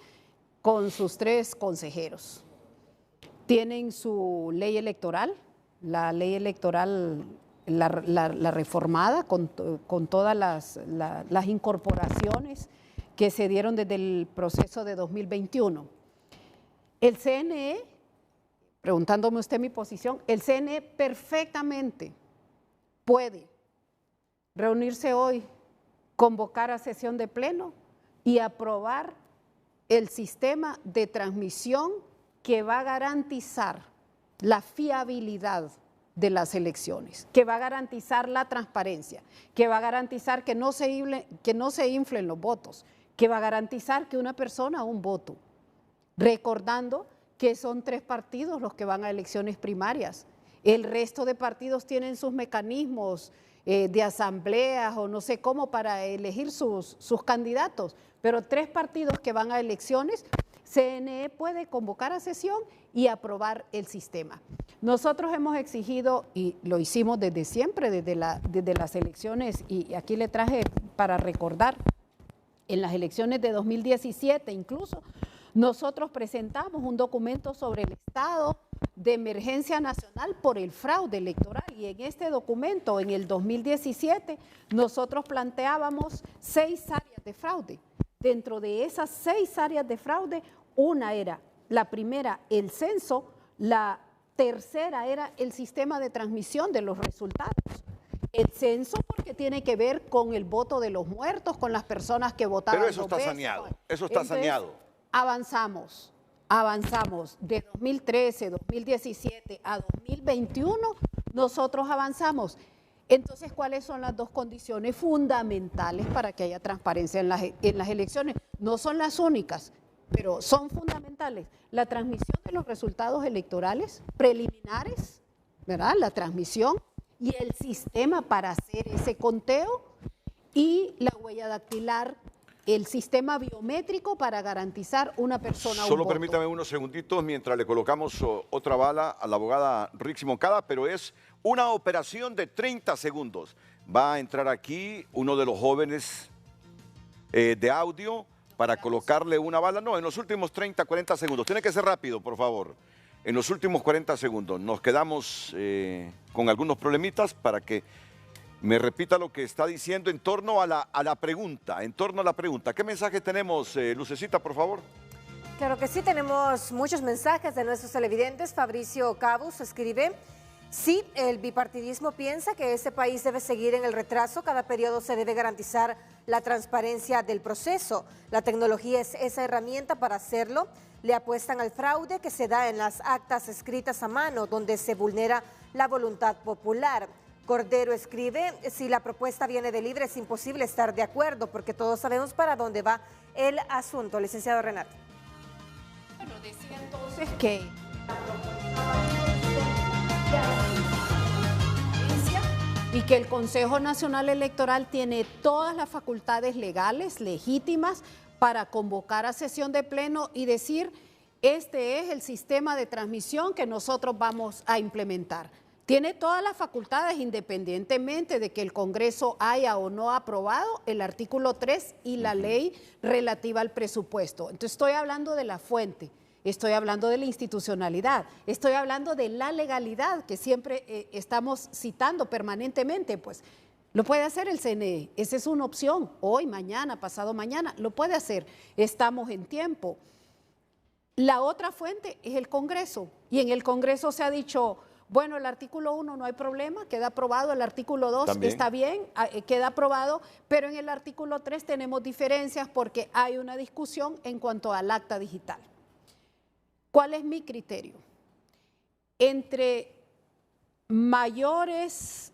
con sus 3 consejeros. Tienen su ley electoral, la ley electoral, la reformada, con todas las incorporaciones que se dieron desde el proceso de 2021. El CNE, preguntándome usted mi posición, el CNE perfectamente puede reunirse hoy, convocar a sesión de pleno y aprobar el sistema de transmisión que va a garantizar la fiabilidad de las elecciones, que va a garantizar la transparencia, que va a garantizar que no se inflen los votos, que va a garantizar que una persona un voto, recordando que son 3 partidos los que van a elecciones primarias. El resto de partidos tienen sus mecanismos de asambleas o no sé cómo para elegir sus candidatos, pero 3 partidos que van a elecciones, CNE puede convocar a sesión y aprobar el sistema. Nosotros hemos exigido, y lo hicimos desde siempre, desde las elecciones, y aquí le traje para recordar, en las elecciones de 2017 incluso, nosotros presentamos un documento sobre el estado de emergencia nacional por el fraude electoral, y en este documento, en el 2017, nosotros planteábamos 6 áreas de fraude. Dentro de esas 6 áreas de fraude, una era, la primera, el censo, la tercera era el sistema de transmisión de los resultados. El censo porque tiene que ver con el voto de los muertos, con las personas que votaban. Pero eso está saneado, eso está saneado. Avanzamos de 2013, 2017 a 2021, nosotros avanzamos. Entonces, ¿cuáles son las 2 condiciones fundamentales para que haya transparencia en las elecciones? No son las únicas, pero son fundamentales. La transmisión de los resultados electorales preliminares, ¿verdad? La transmisión y el sistema para hacer ese conteo y la huella dactilar, el sistema biométrico para garantizar una persona un Solo voto. permítame unos segunditos mientras le colocamos otra bala a la abogada Rixi Moncada, pero es una operación de 30 segundos. Va a entrar aquí uno de los jóvenes de audio para colocarle una bala. No, en los últimos 30, 40 segundos. Tiene que ser rápido, por favor. En los últimos 40 segundos. Nos quedamos con algunos problemitas para que me repita lo que está diciendo en torno a la pregunta. ¿Qué mensaje tenemos, Lucecita, por favor? Claro que sí, tenemos muchos mensajes de nuestros televidentes. Fabricio Cabus escribe: sí, el bipartidismo piensa que este país debe seguir en el retraso. Cada periodo se debe garantizar la transparencia del proceso. La tecnología es esa herramienta para hacerlo. Le apuestan al fraude que se da en las actas escritas a mano, donde se vulnera la voluntad popular. Cordero escribe: si la propuesta viene de Libre es imposible estar de acuerdo, porque todos sabemos para dónde va el asunto. Licenciado Renato. Bueno, decía entonces que y que el Consejo Nacional Electoral tiene todas las facultades legales, legítimas, para convocar a sesión de pleno y decir: este es el sistema de transmisión que nosotros vamos a implementar. Tiene todas las facultades, independientemente de que el Congreso haya o no aprobado el artículo 3 y la ley relativa al presupuesto. Entonces estoy hablando de la fuente, estoy hablando de la institucionalidad, estoy hablando de la legalidad que siempre estamos citando permanentemente. Pues lo puede hacer el CNE, esa es una opción, hoy, mañana, pasado mañana, lo puede hacer, estamos en tiempo. La otra fuente es el Congreso, y en el Congreso se ha dicho: bueno, el artículo 1 no hay problema, queda aprobado, el artículo 2 ¿también? Está bien, queda aprobado, pero en el artículo 3 tenemos diferencias porque hay una discusión en cuanto al acta digital. ¿Cuál es mi criterio? Entre mayores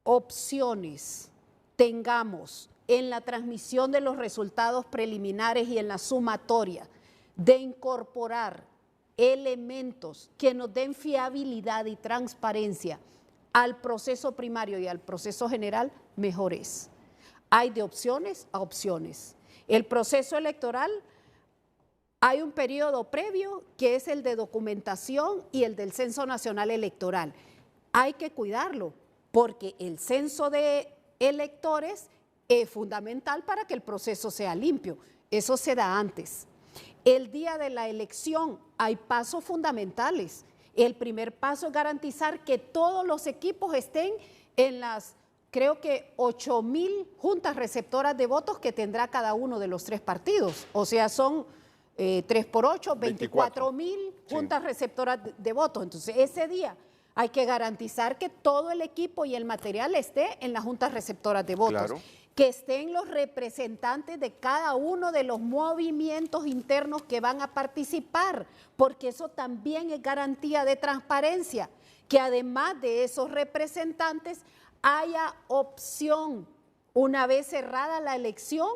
opciones tengamos en la transmisión de los resultados preliminares y en la sumatoria de incorporar elementos que nos den fiabilidad y transparencia al proceso primario y al proceso general, mejor es. Hay de opciones a opciones. El proceso electoral, hay un periodo previo que es el de documentación y el del Censo Nacional Electoral. Hay que cuidarlo porque el censo de electores es fundamental para que el proceso sea limpio. Eso se da antes. El día de la elección hay pasos fundamentales. El primer paso es garantizar que todos los equipos estén en las, creo que 8,000 juntas receptoras de votos que tendrá cada uno de los 3 partidos. O sea, son 3 por 8, 24,000 juntas receptoras de votos. Entonces, ese día hay que garantizar que todo el equipo y el material esté en las juntas receptoras de votos. Claro. Que estén los representantes de cada uno de los movimientos internos que van a participar, porque eso también es garantía de transparencia, que además de esos representantes haya opción, una vez cerrada la elección,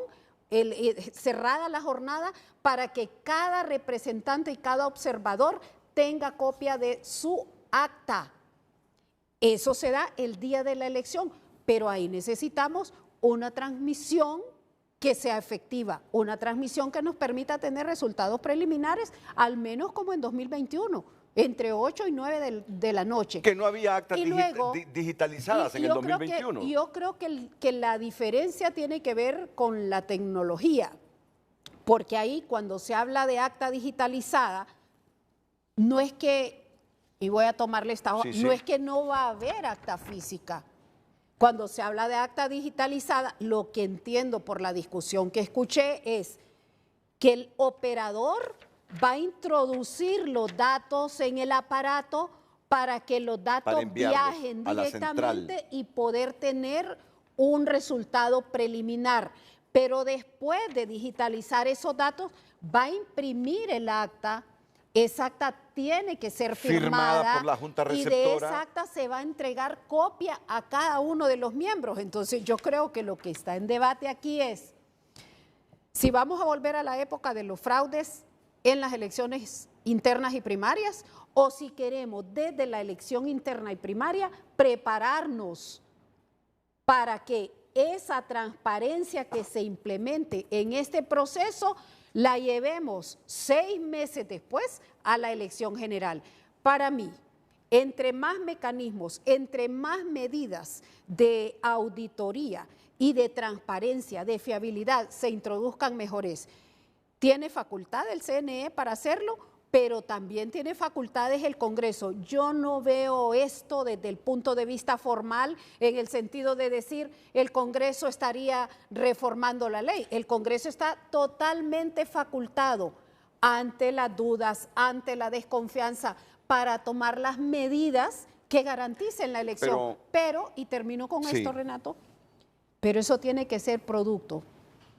cerrada la jornada, para que cada representante y cada observador tenga copia de su acta. Eso se da el día de la elección, pero ahí necesitamos una transmisión que sea efectiva, una transmisión que nos permita tener resultados preliminares, al menos como en 2021, entre 8 y 9 de la noche. Que no había actas digitalizadas en el 2021. Yo creo que la diferencia tiene que ver con la tecnología, porque ahí cuando se habla de acta digitalizada, no es que, y voy a tomarle esta hoja, no es que no va a haber acta física. Cuando se habla de acta digitalizada, lo que entiendo por la discusión que escuché es que el operador va a introducir los datos en el aparato para que los datos viajen directamente y poder tener un resultado preliminar. Pero después de digitalizar esos datos, va a imprimir el acta. Esa acta tiene que ser firmada por la Junta Receptora. Y de esa acta se va a entregar copia a cada uno de los miembros. Entonces yo creo que lo que está en debate aquí es si vamos a volver a la época de los fraudes en las elecciones internas y primarias o si queremos desde la elección interna y primaria prepararnos para que esa transparencia que se implemente en este proceso la llevemos 6 meses después a la elección general. Para mí, entre más mecanismos, entre más medidas de auditoría y de transparencia, de fiabilidad se introduzcan mejores. Tiene facultad el CNE para hacerlo, pero también tiene facultades el Congreso. Yo no veo esto desde el punto de vista formal, en el sentido de decir el Congreso estaría reformando la ley. El Congreso está totalmente facultado ante las dudas, ante la desconfianza, para tomar las medidas que garanticen la elección. Pero y termino con esto, Renato, pero eso tiene que ser producto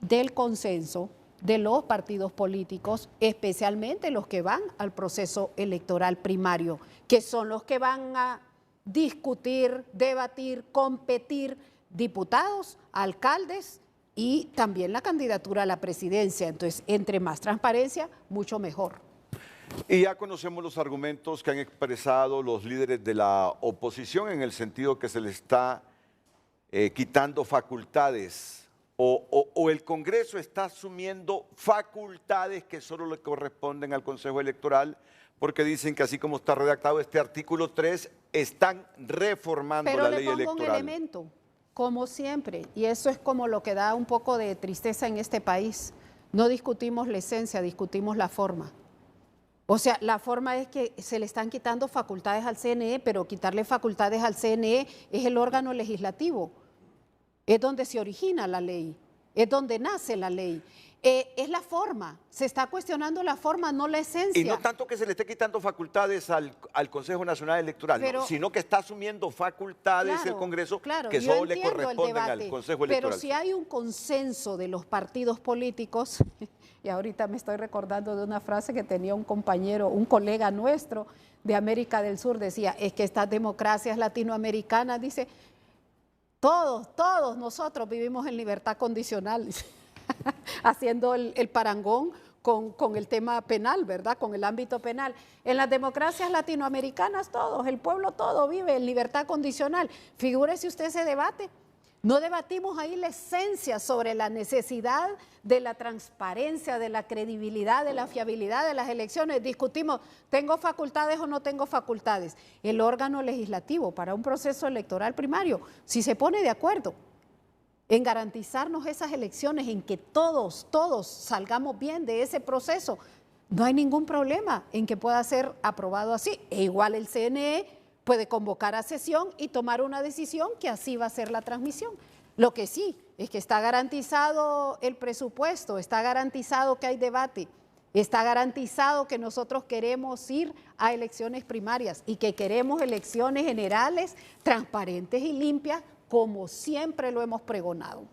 del consenso de los partidos políticos, especialmente los que van al proceso electoral primario, que son los que van a discutir, debatir, competir diputados, alcaldes y también la candidatura a la presidencia. Entonces, entre más transparencia, mucho mejor. Y ya conocemos los argumentos que han expresado los líderes de la oposición en el sentido que se les está quitando facultades o el Congreso está asumiendo facultades que solo le corresponden al Consejo Electoral, porque dicen que así como está redactado este artículo 3, están reformando la ley electoral. Pero le pongo un elemento, como siempre, y eso es como lo que da un poco de tristeza en este país. No discutimos la esencia, discutimos la forma. O sea, la forma es que se le están quitando facultades al CNE, pero quitarle facultades al CNE es el órgano legislativo. Es donde se origina la ley, es donde nace la ley. Es la forma, se está cuestionando la forma, no la esencia. Y no tanto que se le esté quitando facultades al Consejo Nacional Electoral, no, sino que está asumiendo facultades el Congreso que solo le corresponden al Consejo Electoral. Pero si hay un consenso de los partidos políticos, y ahorita me estoy recordando de una frase que tenía un compañero, un colega nuestro de América del Sur, decía, es que estas democracias latinoamericanas, dice, todos nosotros vivimos en libertad condicional, haciendo el parangón con el tema penal, ¿verdad? Con el ámbito penal. En las democracias latinoamericanas todos, el pueblo todo vive en libertad condicional. Figúrese usted ese debate. No debatimos ahí la esencia sobre la necesidad de la transparencia, de la credibilidad, de la fiabilidad de las elecciones. Discutimos, ¿tengo facultades o no tengo facultades? El órgano legislativo para un proceso electoral primario, si se pone de acuerdo en garantizarnos esas elecciones, en que todos salgamos bien de ese proceso, no hay ningún problema en que pueda ser aprobado así. E igual el CNE puede convocar a sesión y tomar una decisión que así va a ser la transmisión. Lo que sí es que está garantizado el presupuesto, está garantizado que hay debate, está garantizado que nosotros queremos ir a elecciones primarias y que queremos elecciones generales, transparentes y limpias, como siempre lo hemos pregonado.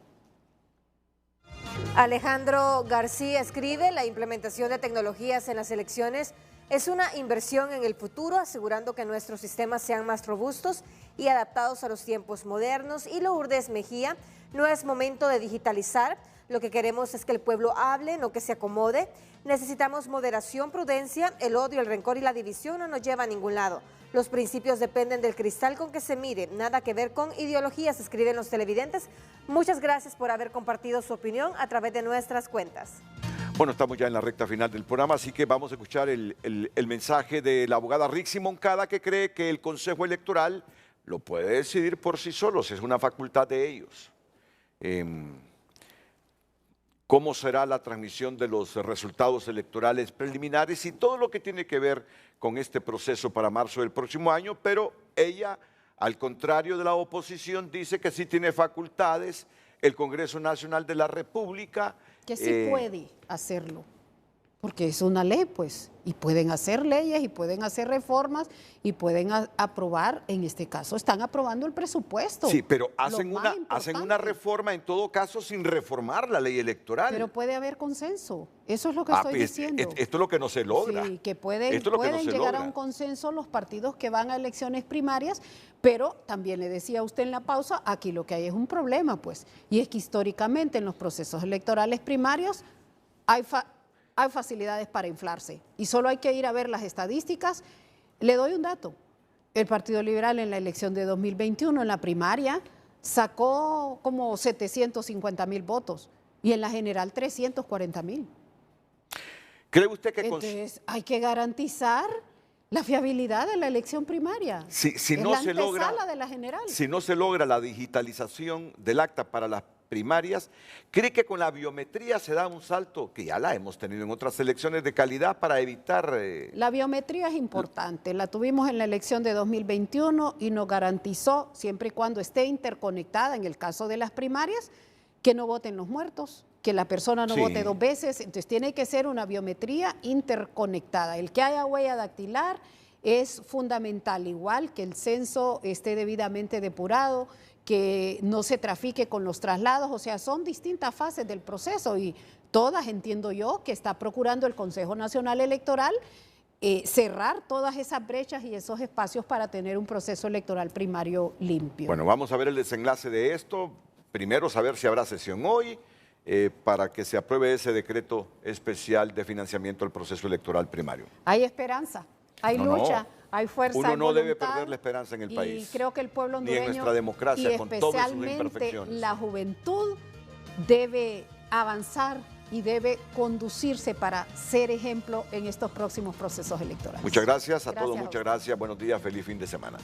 Alejandro García escribe, la implementación de tecnologías en las elecciones es una inversión en el futuro, asegurando que nuestros sistemas sean más robustos y adaptados a los tiempos modernos. Y Lourdes Mejía, no es momento de digitalizar, lo que queremos es que el pueblo hable, no que se acomode. Necesitamos moderación, prudencia, el odio, el rencor y la división no nos lleva a ningún lado. Los principios dependen del cristal con que se mire, nada que ver con ideologías, escriben los televidentes. Muchas gracias por haber compartido su opinión a través de nuestras cuentas. Bueno, estamos ya en la recta final del programa, así que vamos a escuchar el mensaje de la abogada Rixi Moncada, que cree que el Consejo Electoral lo puede decidir por sí solos, es una facultad de ellos. Cómo será la transmisión de los resultados electorales preliminares y todo lo que tiene que ver con este proceso para marzo del próximo año, pero ella, al contrario de la oposición, dice que sí tiene facultades el Congreso Nacional de la República. Que sí puede hacerlo, porque es una ley, pues, y pueden hacer leyes y pueden hacer reformas y pueden aprobar, en este caso, están aprobando el presupuesto. Sí, pero hacen una reforma en todo caso sin reformar la ley electoral. Pero puede haber consenso, eso es lo que estoy diciendo. Esto es lo que no se logra. Sí, que pueden llegar a un consenso los partidos que van a elecciones primarias, pero también le decía a usted en la pausa, aquí lo que hay es un problema, pues, y es que históricamente en los procesos electorales primarios hay facilidades para inflarse y solo hay que ir a ver las estadísticas. Le doy un dato, el Partido Liberal en la elección de 2021, en la primaria, sacó como 750,000 votos y en la general 340,000. ¿Cree usted que entonces hay que garantizar La fiabilidad de la elección primaria. Si no se logra, de la general. Si no se logra la digitalización del acta para las primarias, ¿cree que con la biometría se da un salto, que ya la hemos tenido en otras elecciones, de calidad para evitar... La biometría es importante, la tuvimos en la elección de 2021 y nos garantizó, siempre y cuando esté interconectada, en el caso de las primarias, que no voten los muertos, que la persona no vote 2 veces, entonces tiene que ser una biometría interconectada. El que haya huella dactilar es fundamental, igual que el censo esté debidamente depurado, que no se trafique con los traslados, o sea, son distintas fases del proceso y todas, entiendo yo, que está procurando el Consejo Nacional Electoral cerrar todas esas brechas y esos espacios para tener un proceso electoral primario limpio. Bueno, vamos a ver el desenlace de esto. Primero, saber si habrá sesión hoy para que se apruebe ese decreto especial de financiamiento del proceso electoral primario. Hay esperanza, hay lucha. Hay fuerza, uno no voluntad, debe perder la esperanza en el país. Y creo que el pueblo hondureño, ni en nuestra democracia, y con todas sus especialmente imperfecciones, la juventud debe avanzar y debe conducirse para ser ejemplo en estos próximos procesos electorales. Muchas gracias a todos, Gracias. muchas gracias. Buenos días, feliz fin de semana.